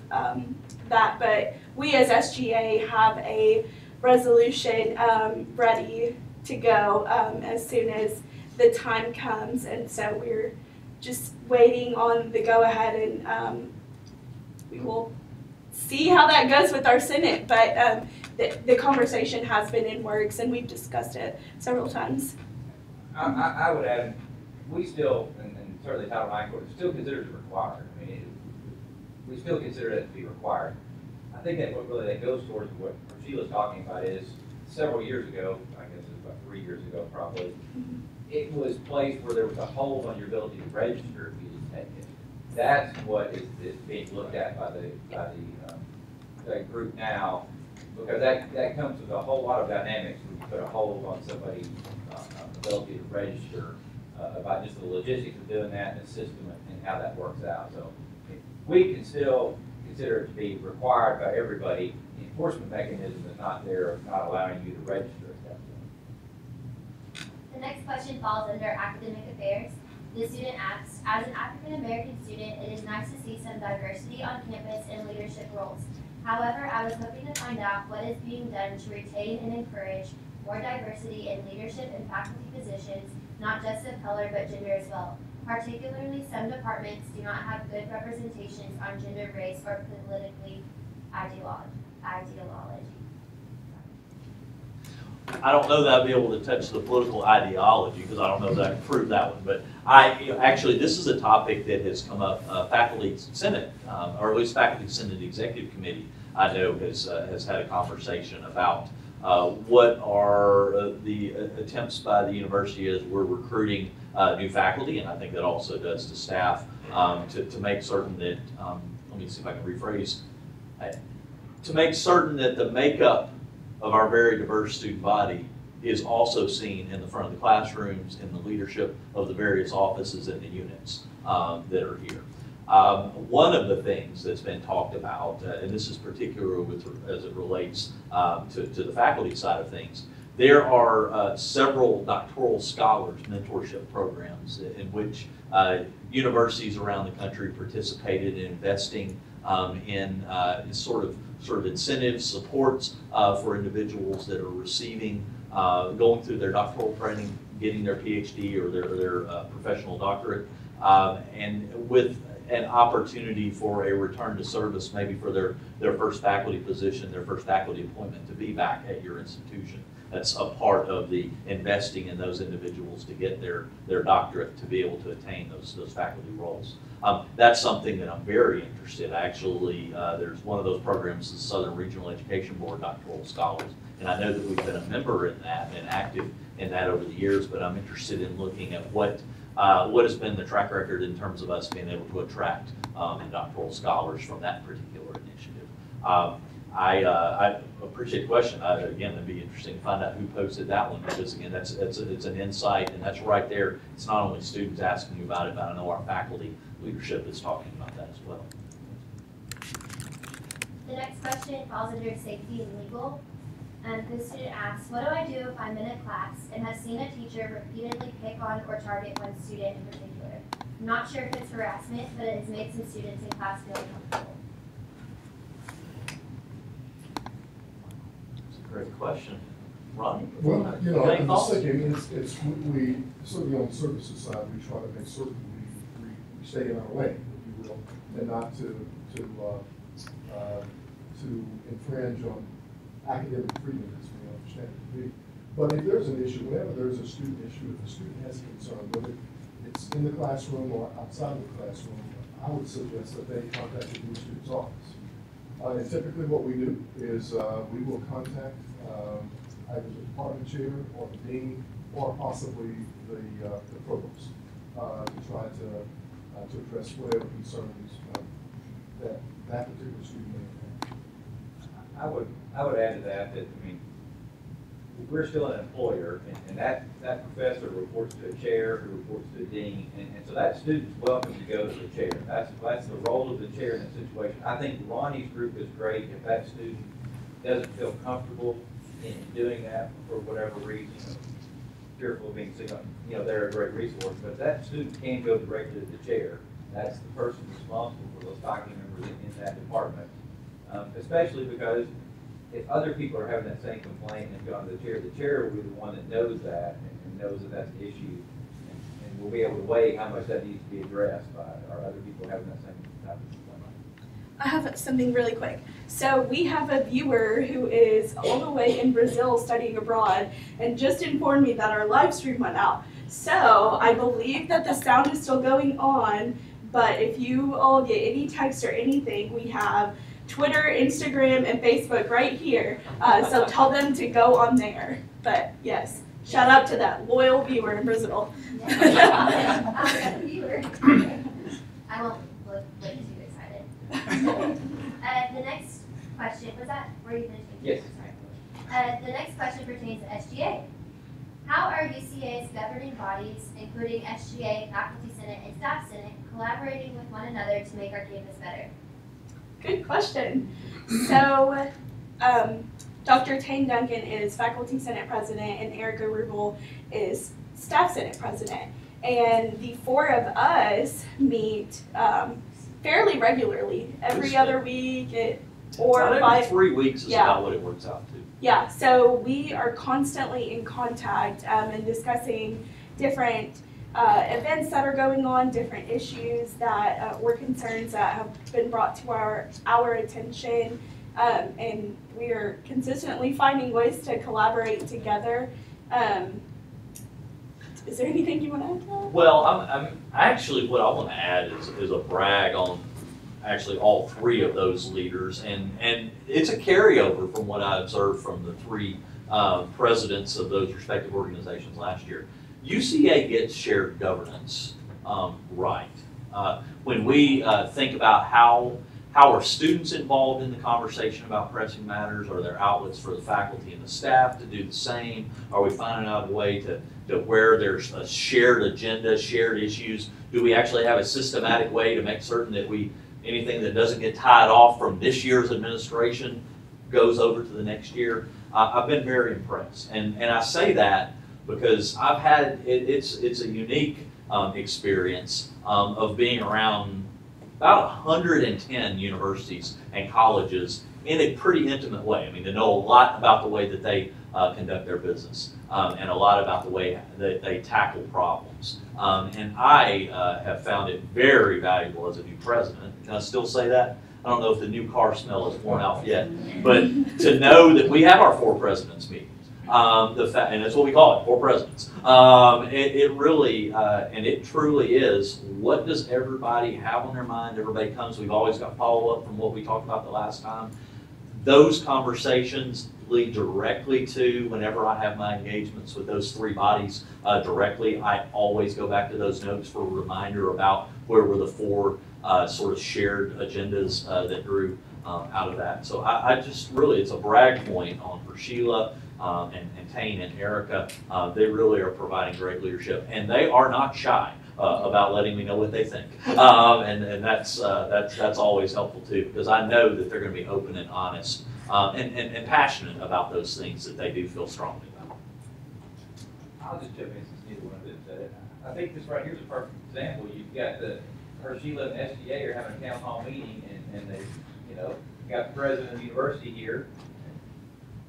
that, but we as SGA have a resolution ready to go as soon as the time comes, and so we're just waiting on the go-ahead, and we will see how that goes with our Senate, but the conversation has been in works, and we've discussed it several times. I would add, we still, and certainly Title IX court, still considers it required. I mean, we still consider it to be required. I think that what really that goes towards what Sheila's talking about is several years ago, I guess it was about 3 years ago probably, it was placed where there was a hold on your ability to register if you didn't take it. That's what is being looked at by the group now, because that comes with a whole lot of dynamics when you put a hold on somebody's ability to register, about just the logistics of doing that and the system and how that works out. So we can still consider it to be required by everybody. The enforcement mechanism is not there, not allowing you to register at that point. The next question falls under academic affairs. The student asks, as an African American student, it is nice to see some diversity on campus in leadership roles. However, I was hoping to find out what is being done to retain and encourage more diversity in leadership and faculty positions, not just of color, but gender as well. Particularly, some departments do not have good representations on gender, race, or politically ideology. I don't know that I'd be able to touch the political ideology because I don't know that I can prove that one. But actually, this is a topic that has come up. Faculty Senate, or at least Faculty Senate Executive Committee, I know has had a conversation about what are the attempts by the university as we're recruiting new faculty, and I think that also does to staff to make certain that, let me see if I can rephrase, to make certain that the makeup of our very diverse student body is also seen in the front of the classrooms, in the leadership of the various offices and the units that are here. One of the things that's been talked about, and this is particularly as it relates to the faculty side of things, there are several doctoral scholars mentorship programs in which universities around the country participated in investing in sort of incentives, supports for individuals that are receiving, going through their doctoral training, getting their PhD or their professional doctorate, and with an opportunity for a return to service, maybe for their first faculty position, their first faculty appointment, to be back at your institution. That's a part of the investing in those individuals to get their doctorate, to be able to attain those faculty roles. That's something that I'm very interested in. Actually, there's one of those programs, the Southern Regional Education Board Doctoral Scholars, and I know that we've been a member in that and active in that over the years, but I'm interested in looking at what has been the track record in terms of us being able to attract doctoral scholars from that particular initiative. I appreciate the question. Again, it'd be interesting to find out who posted that one, because again, it's an insight, and that's right there. It's not only students asking you about it, but I know our faculty leadership is talking about that as well. The next question falls under safety and legal. This student asks, what do I do if I'm in a class and have seen a teacher repeatedly pick on or target one student in particular? I'm not sure if it's harassment, but it has made some students in class feel uncomfortable. It's a great question. Ronnie? Well, you know, Any I'm thoughts? just thinking, we, certainly on the services side, we try to make certain we stay in our lane, if you will, and not to infringe on academic freedom as we understand it to be. But if there's an issue, whenever there's a student issue, if a student has a concern, whether it's in the classroom or outside of the classroom, I would suggest that they contact the new student's office. And typically what we do is we will contact either the department chair or the dean or possibly the provost to try to address whatever concerns that particular student may have. I would add to that, I mean, we're still an employer, and that professor reports to a chair, who reports to a dean, and so that student's welcome to go to the chair. That's the role of the chair in that situation. I think Ronnie's group is great if that student doesn't feel comfortable in doing that for whatever reason, fearful of being seen on, they're a great resource, but that student can go directly to the chair. That's the person responsible for those faculty members in that department. Especially because if other people are having that same complaint and gone to the chair will be the one that knows that and knows that that's the issue, and will be able to weigh how much that needs to be addressed by are other people having that same type of complaint. I have something really quick. So we have a viewer who is all the way in Brazil studying abroad and just informed me that our live stream went out. So I believe that the sound is still going on, but if you all get any text or anything, we have Twitter, Instagram, and Facebook right here. So tell them to go on there. But yes, shout out to that loyal viewer in Brazil. I won't look way too excited. The next question, were you finishing? Yes. Sorry. The next question pertains to SGA. How are UCA's governing bodies, including SGA, Faculty Senate, and Staff Senate, collaborating with one another to make our campus better? Good question. So, Dr. Tane Duncan is Faculty Senate President and Erica Rubel is Staff Senate President. And the four of us meet fairly regularly, every other week or About every 5. 3 weeks is about what it works out to. Yeah, so we are constantly in contact and discussing different events that are going on, different issues that or concerns that have been brought to our attention, and we are consistently finding ways to collaborate together. Is there anything you want to add to that? Well, I'm actually what I want to add is a brag on actually all three of those leaders, and it's a carryover from what I observed from the three presidents of those respective organizations last year. UCA gets shared governance right. When we think about how are students involved in the conversation about pressing matters? Are there outlets for the faculty and the staff to do the same? Are we finding out a way to where there's a shared agenda, shared issues? Do we actually have a systematic way to make certain that anything that doesn't get tied off from this year's administration goes over to the next year? I've been very impressed, and I say that because I've had it's a unique experience of being around about 110 universities and colleges in a pretty intimate way. I mean, to know a lot about the way that they conduct their business and a lot about the way that they tackle problems. And I have found it very valuable as a new president. Can I still say that? I don't know if the new car smell is worn off yet, but to know that we have our 4 presidents meetings. And that's what we call it, 4 presidents. It really, and it truly is, what does everybody have on their mind? Everybody comes, we've always got follow-up from what we talked about the last time. Those conversations lead directly to, whenever I have my engagements with those 3 bodies directly, I always go back to those notes for a reminder about where were the 4 sort of shared agendas that grew out of that. So I just really, it's a brag point for Sheila and Tane and Erica. They really are providing great leadership, and they are not shy about letting me know what they think. And that's always helpful too, because I know that they're going to be open and honest and passionate about those things that they do feel strongly about. I'll just jump in since neither one of them said it. I think this right here is a perfect example. You've got Sheila and SGA are having a town hall meeting, and they, got the president of the university here, and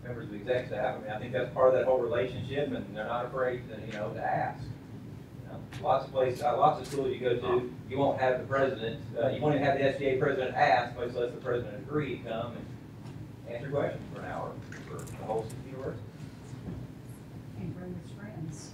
members of the exec staff. I mean, I think that's part of that whole relationship, and they're not afraid to ask. Lots of places, lots of schools you go to, you won't have the president, you won't even have the SGA president ask, much less the president agree to come and answer questions for an hour for the whole university. And bring his friends.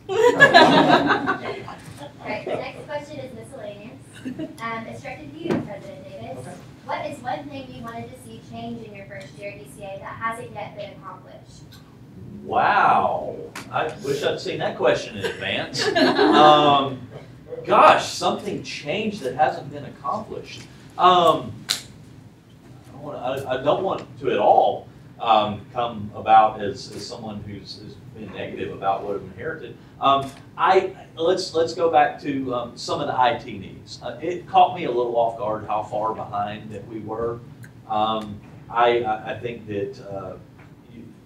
Alright, the next question is miscellaneous. It's directed to you, President Davis. Okay. What is one thing you wanted to see change in your first year at UCA that hasn't yet been accomplished? Wow, I wish I'd seen that question in advance. Gosh, something changed that hasn't been accomplished. I don't want to at all come about as someone who's been negative about what I've inherited. Let's go back to some of the IT needs. It caught me a little off guard how far behind that we were. I think that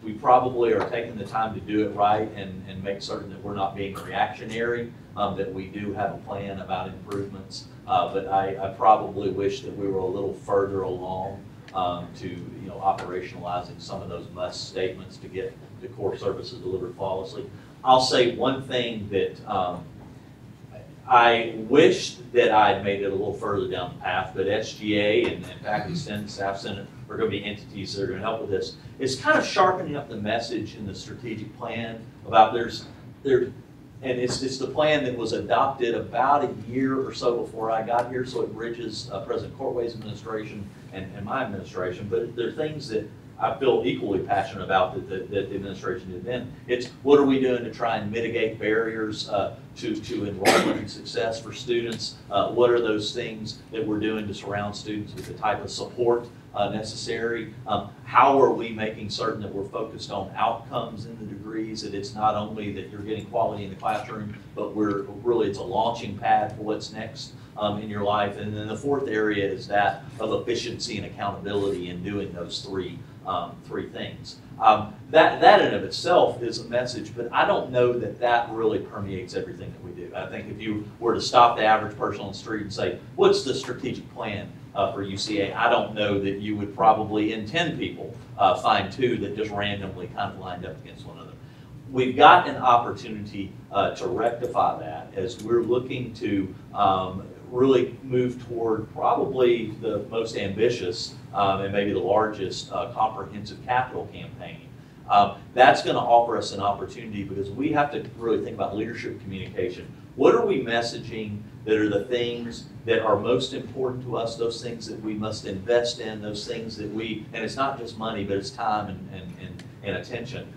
we probably are taking the time to do it right and make certain that we're not being reactionary, that we do have a plan about improvements. But I probably wish that we were a little further along to operationalizing some of those must statements to get the core services delivered flawlessly. I'll say one thing that I wish that I'd made it a little further down the path, but SGA and Faculty Senate, Staff Senate are going to be entities that are going to help with this. It's kind of sharpening up the message in the strategic plan about and it's the plan that was adopted about a year or so before I got here, so it bridges President Courtway's administration and my administration, but there are things that I feel equally passionate about that the administration did then. It's what are we doing to try and mitigate barriers to enrollment and success for students? What are those things that we're doing to surround students with the type of support necessary? How are we making certain that we're focused on outcomes in the degrees, that it's not only that you're getting quality in the classroom, but it's a launching pad for what's next in your life? And then the fourth area is that of efficiency and accountability in doing those three things. That in and of itself is a message, but I don't know that really permeates everything that we do. I think if you were to stop the average person on the street and say, what's the strategic plan for UCA, I don't know that you would probably, in 10 people, find 2 that just randomly kind of lined up against one another. We've got an opportunity to rectify that as we're looking to really move toward probably the most ambitious and maybe the largest comprehensive capital campaign. That's going to offer us an opportunity because we have to really think about leadership communication. What are we messaging that are the things that are most important to us, those things that we must invest in, those things that and it's not just money, but it's time and attention.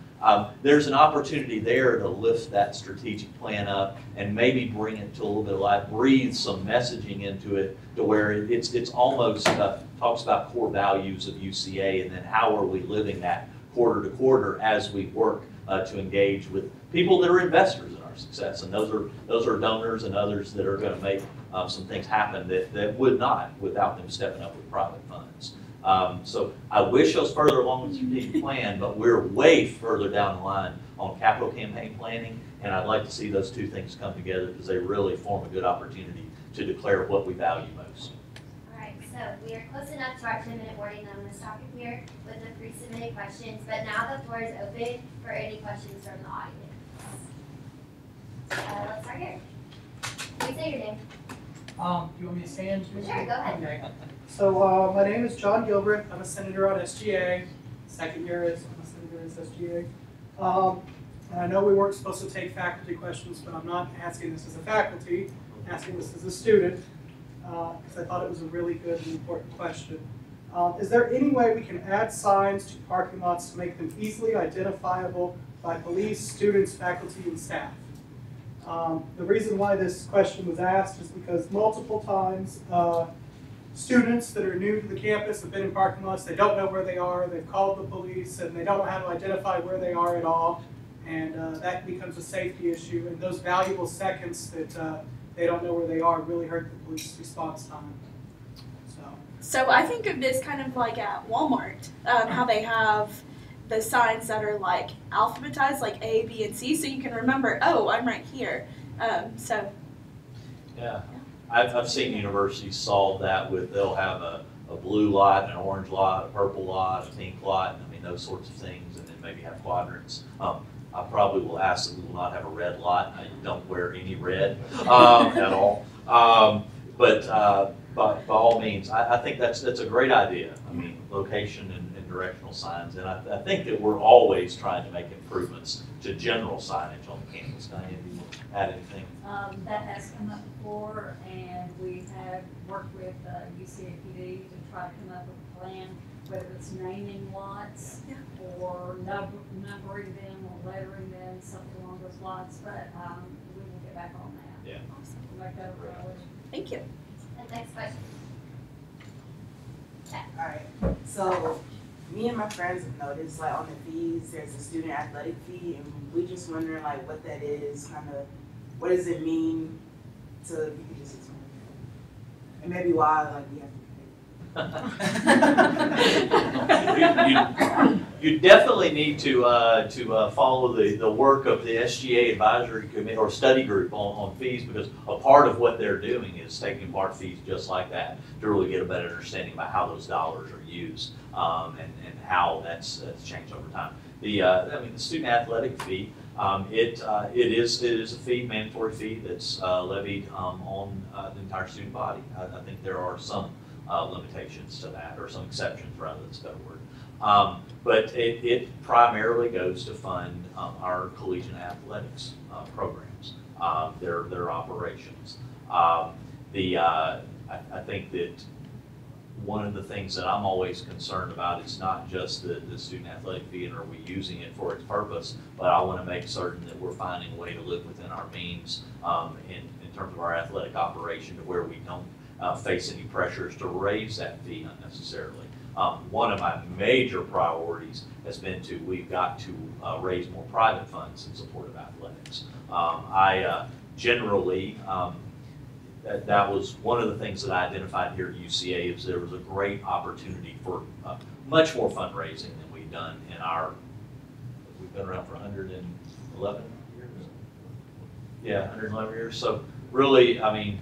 There's an opportunity there to lift that strategic plan up and maybe bring it to a little bit of life, breathe some messaging into it to where it's almost talks about core values of UCA and then how are we living that quarter to quarter as we work to engage with people that are investors in our success. And those are donors and others that are going to make some things happen that would not without them stepping up with private funds. So I wish I was further along the strategic plan, but we're way further down the line on capital campaign planning, and I'd like to see those 2 things come together because they really form a good opportunity to declare what we value most. All right, so we are close enough to our 10-minute warning on this topic here with the pre-submitted questions, but now the floor is open for any questions from the audience. Let's start here. Please say your name. Do you want me to stand? Sure, go ahead. Okay. So my name is John Gilbert. I'm a senator on SGA. Second year I'm a senator at SGA. And I know we weren't supposed to take faculty questions, but I'm not asking this as a faculty. I'm asking this as a student because I thought it was a really good and important question. Is there any way we can add signs to parking lots to make them easily identifiable by police, students, faculty, and staff? The reason why this question was asked is because multiple times students that are new to the campus have been in parking lots, they don't know where they are, they've called the police, and they don't know how to identify where they are at all, and that becomes a safety issue, and those valuable seconds that they don't know where they are really hurt the police response time. So So I think of this kind of like at Walmart, how they have the signs that are like alphabetized, like A, B, and C, so you can remember, oh, I'm right here. Yeah, I've seen universities solve that with, they'll have a blue lot, an orange lot, a purple lot, a pink lot, I mean, those sorts of things, and then maybe have quadrants. I probably will ask that we will not have a red lot. I don't wear any red at all. But by all means, I think that's a great idea. I mean, location and directional signs, and I think that we're always trying to make improvements to general signage on the campus. Diane, do you want to add anything? That has come up before, and we have worked with UCAPD to try to come up with a plan, whether it's naming lots or numbering them or lettering them, something along those lines. But we will get back on that. Yeah. Awesome. We'll make that a priority. Thank you. And next question. Alright, so me and my friends have noticed like on the fees, there's a student athletic fee, and we just wondering like what that is, kind of, what does it mean to, if you could just explain it. And maybe why like we have to pay. You definitely need to follow the work of the SGA advisory committee or study group on fees, because a part of what they're doing is taking apart fees just like that to really get a better understanding about how those dollars are used and how that's changed over time. I mean, the student athletic fee, it is a fee, mandatory fee that's levied on the entire student body. I think there are some limitations to that, or some exceptions rather, that's a better word. But it primarily goes to fund our collegiate athletics programs, their operations. I think that one of the things that I'm always concerned about is not just the student athletic fee and are we using it for its purpose, but I want to make certain that we're finding a way to live within our means in terms of our athletic operation, to where we don't face any pressures to raise that fee unnecessarily. One of my major priorities has been we've got to raise more private funds in support of athletics. That was one of the things that I identified here at UCA, is there was a great opportunity for much more fundraising than we've done we've been around for 111 years? Yeah, 111 years. So really, I mean,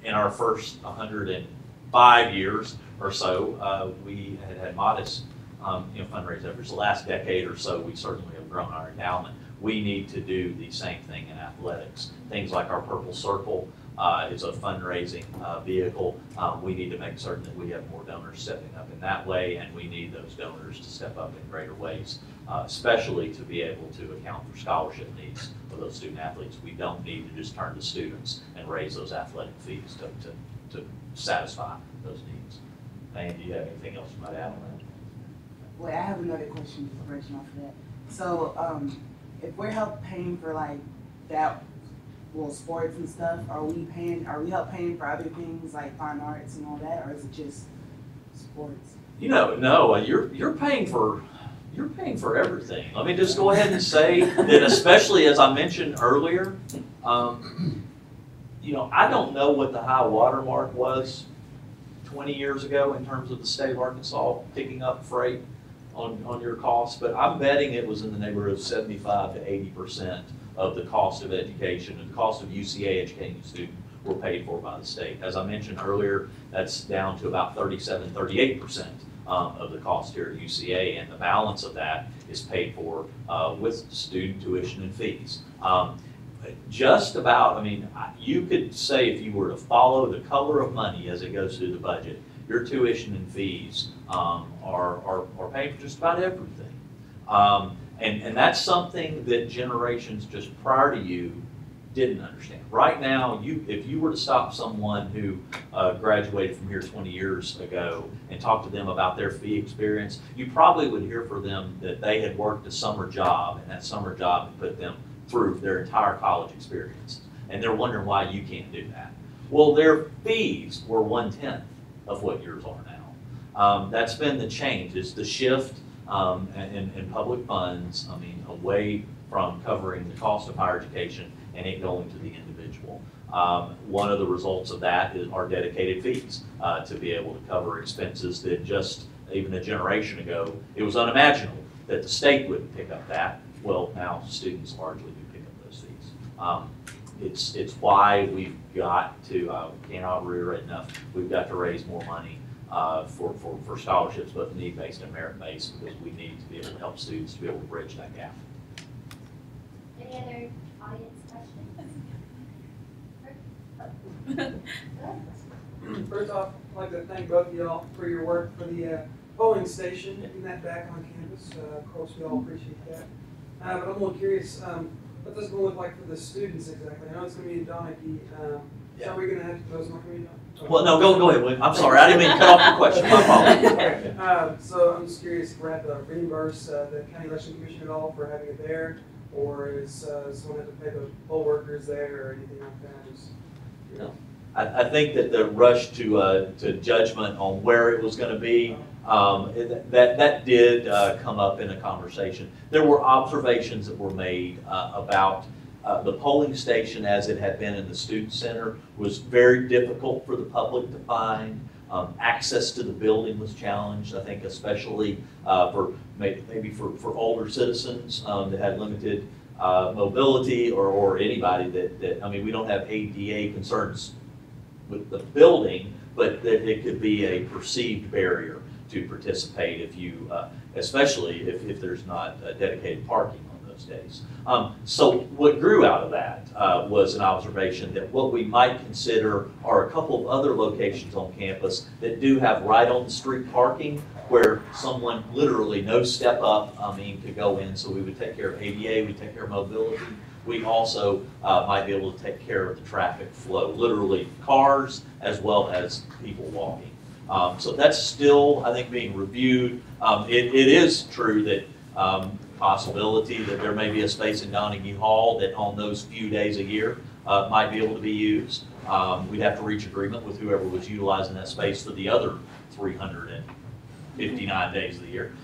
in our first 105 years or so, we had modest fundraising efforts. The last decade or so, we certainly have grown our endowment. We need to do the same thing in athletics. Things like our Purple Circle is a fundraising vehicle. We need to make certain that we have more donors stepping up in that way, and we need those donors to step up in greater ways, especially to be able to account for scholarship needs of those student athletes. We don't need to just turn to students and raise those athletic fees to satisfy those needs. Diane, do you have anything else you might add on that? Well, I have another question just branching off of that. So, if we're paying for like that, well, sports and stuff, are we paying for other things like fine arts and all that, or is it just sports? No, you're paying for everything. Let me just go ahead and say that, especially as I mentioned earlier, I don't know what the high water mark was 20 years ago in terms of the state of Arkansas picking up freight on your costs, but I'm betting it was in the neighborhood of 75 to 80% of the cost of education and the cost of UCA educating a student were paid for by the state. As I mentioned earlier, that's down to about 37, 38% of the cost here at UCA, and the balance of that is paid for with student tuition and fees. Just about, I mean, you could say if you were to follow the color of money as it goes through the budget, your tuition and fees are paying for just about everything. And that's something that generations just prior to you didn't understand. Right now, if you were to stop someone who graduated from here 20 years ago and talk to them about their fee experience, you probably would hear from them that they had worked a summer job, and that summer job had put them through their entire college experience. And they're wondering why you can't do that. Well, their fees were 1/10 of what yours are now. That's been the change. It's the shift in public funds, I mean, away from covering the cost of higher education and it going to the individual. One of the results of that is our dedicated fees to be able to cover expenses that just even a generation ago, it was unimaginable that the state wouldn't pick up that. Well, now students largely do pick up those fees. It's why we've got to, cannot reiterate enough, we've got to raise more money for scholarships, both need-based and merit-based, because we need to be able to help students to be able to bridge that gap. Any other audience questions? First off, I'd like to thank both of y'all for your work for the polling station, getting that back on campus. Of course, we all appreciate that. But I'm a little curious, what this going to look like for the students exactly? I know it's going to be in Donaghy. So are we going to have those not going to be done? Well, no, go ahead, William. I'm sorry, I didn't mean to cut off your question. My apologies. So I'm just curious if we're going to have to reimburse the County Election Commission at all for having it there, or is someone have to pay the poll workers there or anything like that? Just, you know. I think that the rush to judgment on where it was going to be, that did come up in a conversation. There were observations that were made about the polling station as it had been in the student center was very difficult for the public to find. Access to the building was challenged, I think, especially for maybe for older citizens that had limited mobility, or anybody that I mean, we don't have ADA concerns with the building, but that it could be a perceived barrier to participate if you, especially if there's not dedicated parking on those days. So what grew out of that was an observation that what we might consider are a couple of other locations on campus that do have right on the street parking, where someone literally no step up, could go in. So we would take care of ADA, we take care of mobility. We also might be able to take care of the traffic flow, literally cars as well as people walking. So that's still, I think, being reviewed. It is true that possibility that there may be a space in Donaghy Hall that on those few days a year might be able to be used. We'd have to reach agreement with whoever was utilizing that space for the other 359 days of the year.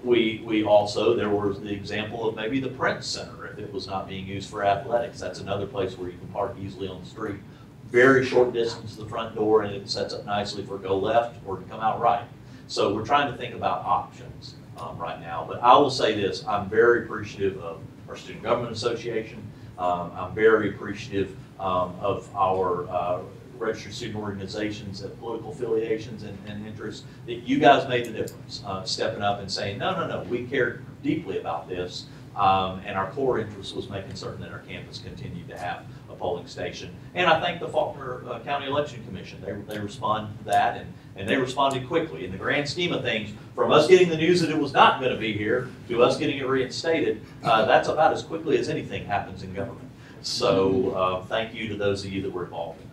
We also, there was the example of maybe the Prince Center, if it was not being used for athletics. That's another place where you can park easily on the street. Very short distance to the front door, and it sets up nicely for go left or to come out right. So we're trying to think about options right now. But I will say this, I'm very appreciative of our Student Government Association. I'm very appreciative of our registered student organizations and political affiliations and interests, that you guys made the difference, stepping up and saying, no, we care deeply about this, and our core interest was making certain that our campus continued to have a polling station. And I thank the Faulkner County Election Commission. They responded to that, and they responded quickly. In the grand scheme of things, from us getting the news that it was not going to be here to us getting it reinstated, that's about as quickly as anything happens in government. So thank you to those of you that were involved in that.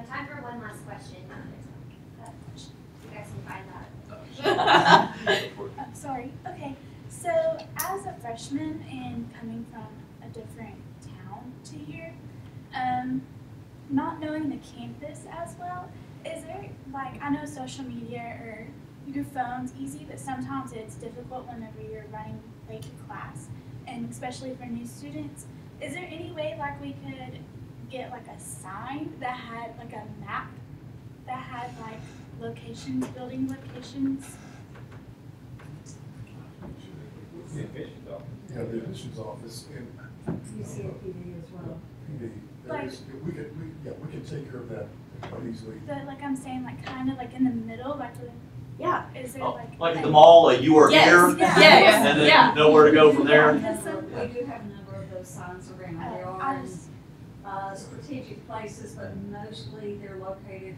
Time for one last question. You guys can find that. Sorry. Okay. So, as a freshman and coming from a different town to here, not knowing the campus as well, is there, like, I know social media or your phone's easy, but sometimes it's difficult whenever you're running late to class, and especially for new students. Is there any way, like, we could get like a sign that had like a map that had like locations, building locations? The admissions office. Yeah, the admissions office and UCAPD as well. PD. Like, We can take care of that quite easily. But like I'm saying, like kind of like in the middle, like Yeah. is there Like at the mall, you are Yes. here, Yeah. Yes. and then Yeah. you know where to go from there. We do have a number of those signs around. There are strategic places, but mostly they're located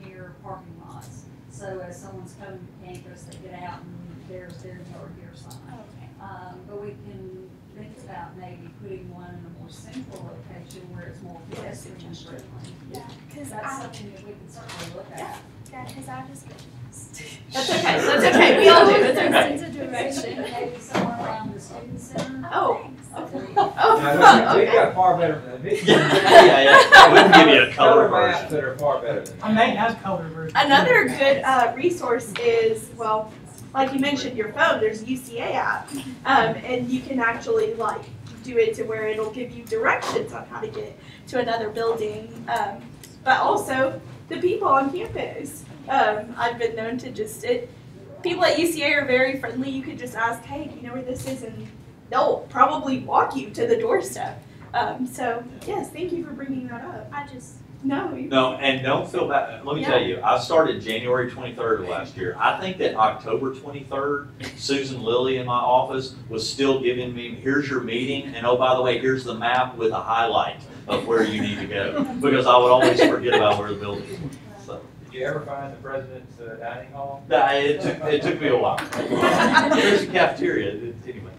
near parking lots. So as someone's coming to campus, they get out and there's your here sign. Okay. But we can think about maybe putting one in a more central location where it's more pedestrian friendly. Yeah, because That's something that we can certainly look at. Yeah, because I just get lost. That's okay. That's okay. We all do. It's Sense okay. of direction. Maybe somewhere around the student center. Oh. Thanks. Now, we've got far better than that. Yeah. We can give you a color maps version. that are far better than I may have color version. Another good resource is, well, like you mentioned, your phone, there's a UCA app, and you can actually like do it to where it'll give you directions on how to get to another building, but also the people on campus. I've been known to people at UCA are very friendly. You could just ask, hey, do you know where this is? And they'll probably walk you to the doorstep. So yes, thank you for bringing that up. No, and don't feel bad. Let me tell you, I started January 23rd of last year. I think that October 23rd, Susan Lilly in my office was still giving me, here's your meeting, and oh, by the way, here's the map with a highlight of where you need to go, because I would always forget about where the building was. So. Did you ever find the president's dining hall? It took me a while. There's a cafeteria, anyway.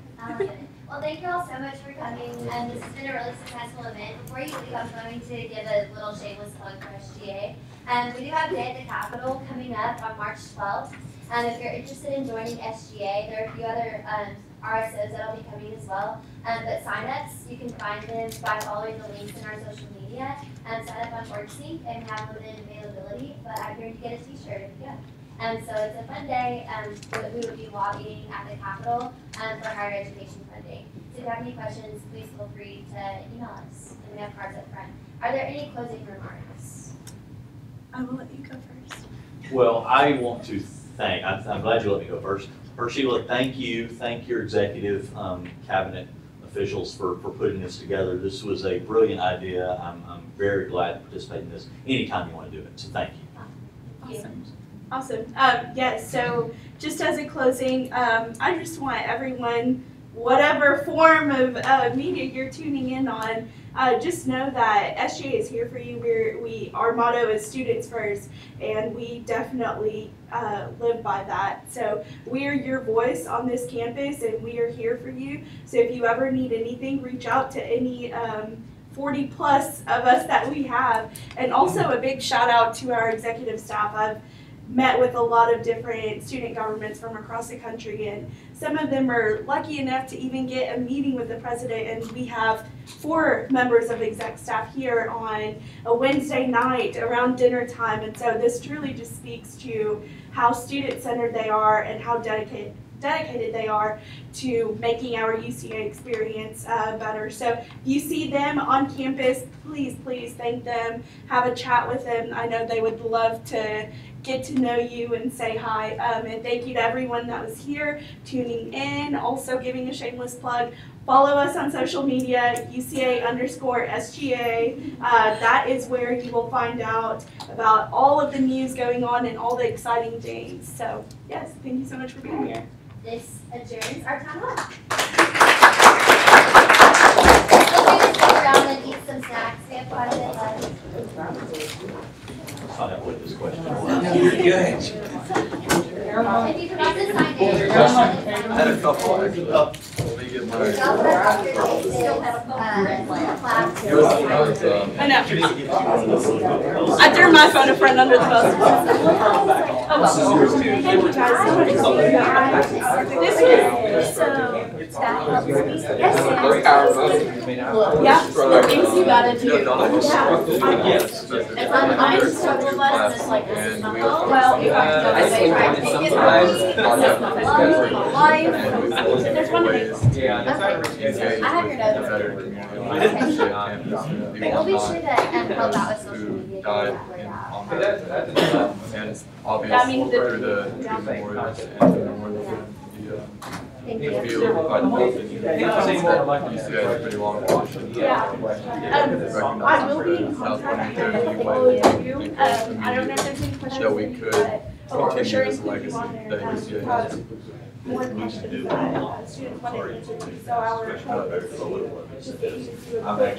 Well, thank you all so much for coming, and this has been a really successful event. Before you leave, I'm going to give a little shameless plug for SGA. We do have Day at the Capitol coming up on March 12th. If you're interested in joining SGA, there are a few other RSOs that will be coming as well. But sign-ups, you can find them by following the links in our social media. Sign up on WorkSync and have limited availability, but I'm here to get a t-shirt if you go. So it's a fun day. We would be lobbying at the Capitol for higher education funding. So if you have any questions, please feel free to email us. And we have cards up front. Are there any closing remarks? I will let you go first. Well, I want to thank, I'm glad you let me go first. Sheila, thank you. Thank your executive cabinet officials for putting this together. This was a brilliant idea. I'm very glad to participate in this anytime you want to do it. So thank you. Awesome. Yes, so just as a closing, I just want everyone, whatever form of media you're tuning in on, just know that SGA is here for you. Our motto is students first, and we definitely live by that. So we are your voice on this campus, and we are here for you. So if you ever need anything, reach out to any 40 plus of us that we have. And also a big shout out to our executive staff. I've met with a lot of different student governments from across the country, and some of them are lucky enough to even get a meeting with the president, and we have 4 members of exec staff here on a Wednesday night around dinner time. And so this truly just speaks to how student-centered they are and how dedicated they are to making our UCA experience better. So if you see them on campus, please thank them, have a chat with them. I know they would love to get to know you and say hi. And thank you to everyone that was here tuning in. Also giving a shameless plug, follow us on social media, UCA_SGA. That is where you will find out about all of the news going on and all the exciting things. So yes, thank you so much for being here. This adjourns our time off. We'll stick around and eat some snacks. We have quite a bit left. Find out what this question was. If you forgot to sign in, I had a couple actually. Let me get mine. I know. I threw my phone a friend under the bus. Oh well. Thank you guys so much. This is yeah. The things you gotta do. It's on my struggle bus. It's like this is not well. I say right. There's one thing. I have your notes. We'll be sure to help out with social media. And obviously through the memorials and the Thank you. pretty long watch. Yeah. I will be in contact with all of you. I don't know if there's any questions. That we could continue this legacy that UCA has. More questions that students want to answer to. So our just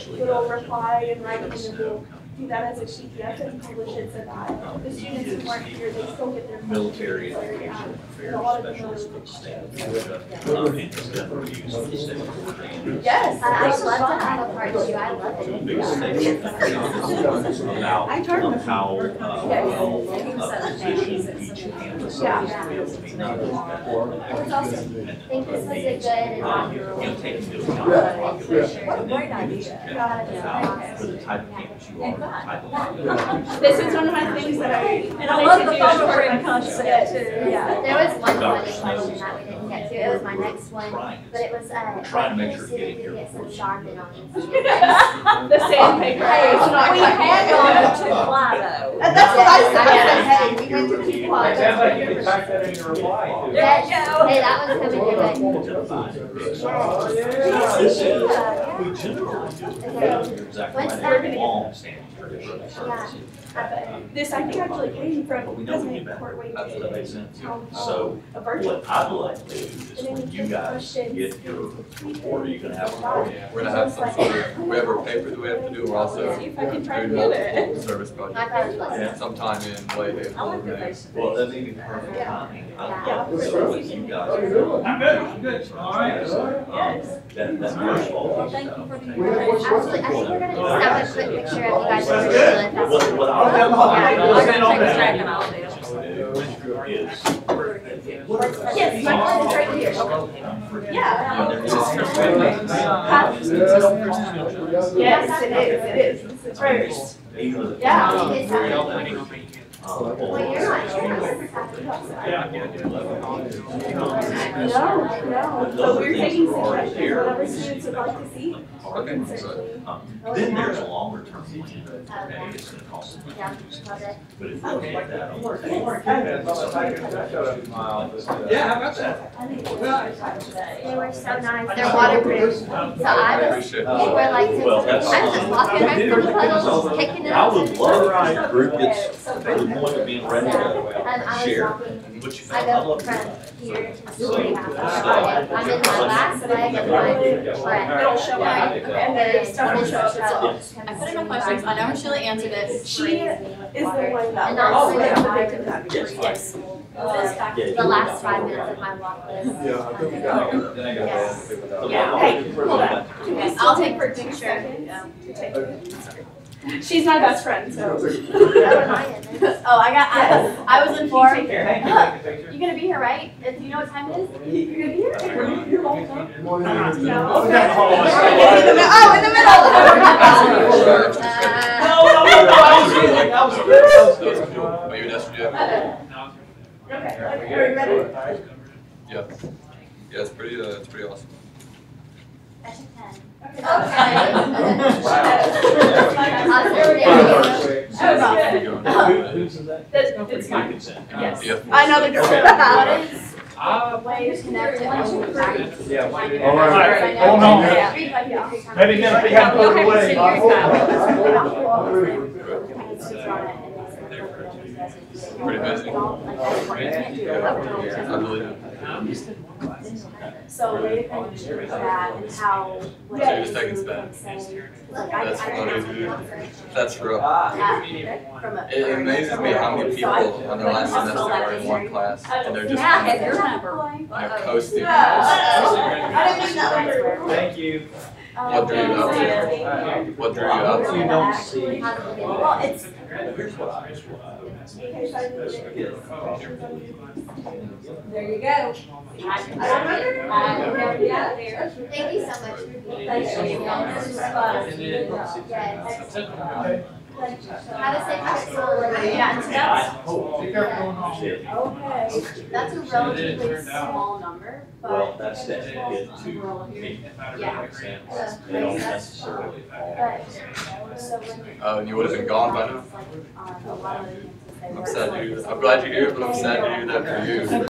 little reply and write it, and we'll do that as a PDF and publish it so that the students who weren't here, they still get their Military education. affairs A lot of them specialist are- for the state. Yes, I would love to have a part 2. I love it. Big state about how positioned each campus is to be able to be I think this was a good taking into account the population What a great idea. For the type of campus you are, the type of. This is one of my things that And I love the photo frame concept too, yeah. There was one funny question that we didn't get to. It was my next one, but it was Trying to make what sure can a getting student here get some sharpen on this? The sandpaper. Hey, It's not we cutting had it. gone to Ply though. That's what I said. I Yeah. said, hey, we went to two It plots. sounds like you can type that in your reply too. Yes. Hey, that was coming your way. This is, we generally do, you're exactly What's right, that? they're long standing traditional services. This I think actually came But from we know we do President better. Courtway Does that make sense? Town So Hall, a virtual. what I'd like to do is when you guys get your report, you're gonna have a. We're gonna have some sort of, we have our paper that we have to do, we're also See if I can try to doing get multiple it. service My projects. college was. Yeah. Sometime in late I April, like the May. face. Well, that may be perfect timing. Yeah. With you guys. How you doing? I'm good, all right. Yes. That first of all. Well, thank you for the We have one Actually, I think we're gonna just have a quick picture of you guys. That's really good. fast. What I'm I'll gonna take a track and I'll do. is. Yes, my phone is right here. Yeah. Yes, it is, it is. It's first. Yeah. Well, you're not No, no. So we're taking suggestions, whatever students would like to see. Okay, good. Then there's a longer term plan that, okay, it's gonna cost them. Yeah, love it. But if we get that on the Yeah, how about that? They were so nice. They're waterproof. So I was, Appreciate it. they were like, Well, that's- I was just walking around from puddles, kicking it I up. would love if a group gets to the point of being ready I to was share walking, what you I found. I'd go love to do from that. here to the story house. I'm in my last leg of my breath. It'll show up, and there's stuff will show up as well. I put in my questions, I never actually answered it. She is the one that. And not Oh, only yeah. that, Yes. Yes. the last 5 minutes of my walk was. Yeah, I think we got Yes. Yeah, hey, hold on. Can we I'll still take take for 2 pictures. seconds to take it? She's my best friend, so. Oh, Oh, I was informed. Take care. You're gonna be here, right? Do you know what time it is? You're gonna be here? You're welcome. Good morning. No. Oh, in the middle. Maybe that's what you have. Okay, are we ready? Yeah. Yeah, it's pretty awesome. It's fine. Yes. Yeah. I know the girl. Way to connect to Yeah. All right, hold on. Maybe then if we have to go away. Pretty busy. I believe it. So they mentioned that and how. So you're just taking steps. That's funny, dude. That's rough. It amazes me how many people on their last semester are in one class and they're just Yeah, I have your number. coasting. I didn't mean that way. Thank you. What drew you out to? What drew you out to? You don't see. Well, it's. There you go. Thank you so much for being Thank here. you. This was fun. Good job. Yes. Have a safe trip home. Yeah, That's a relatively small number, Well, but. that's that get to me. Yeah. Makes sense. They don't necessarily fall. So when. Oh, and you would have been gone by now? A lot of the things that they I'm were sad to like- hear that. I'm glad you're here, but I'm sad to hear that for you.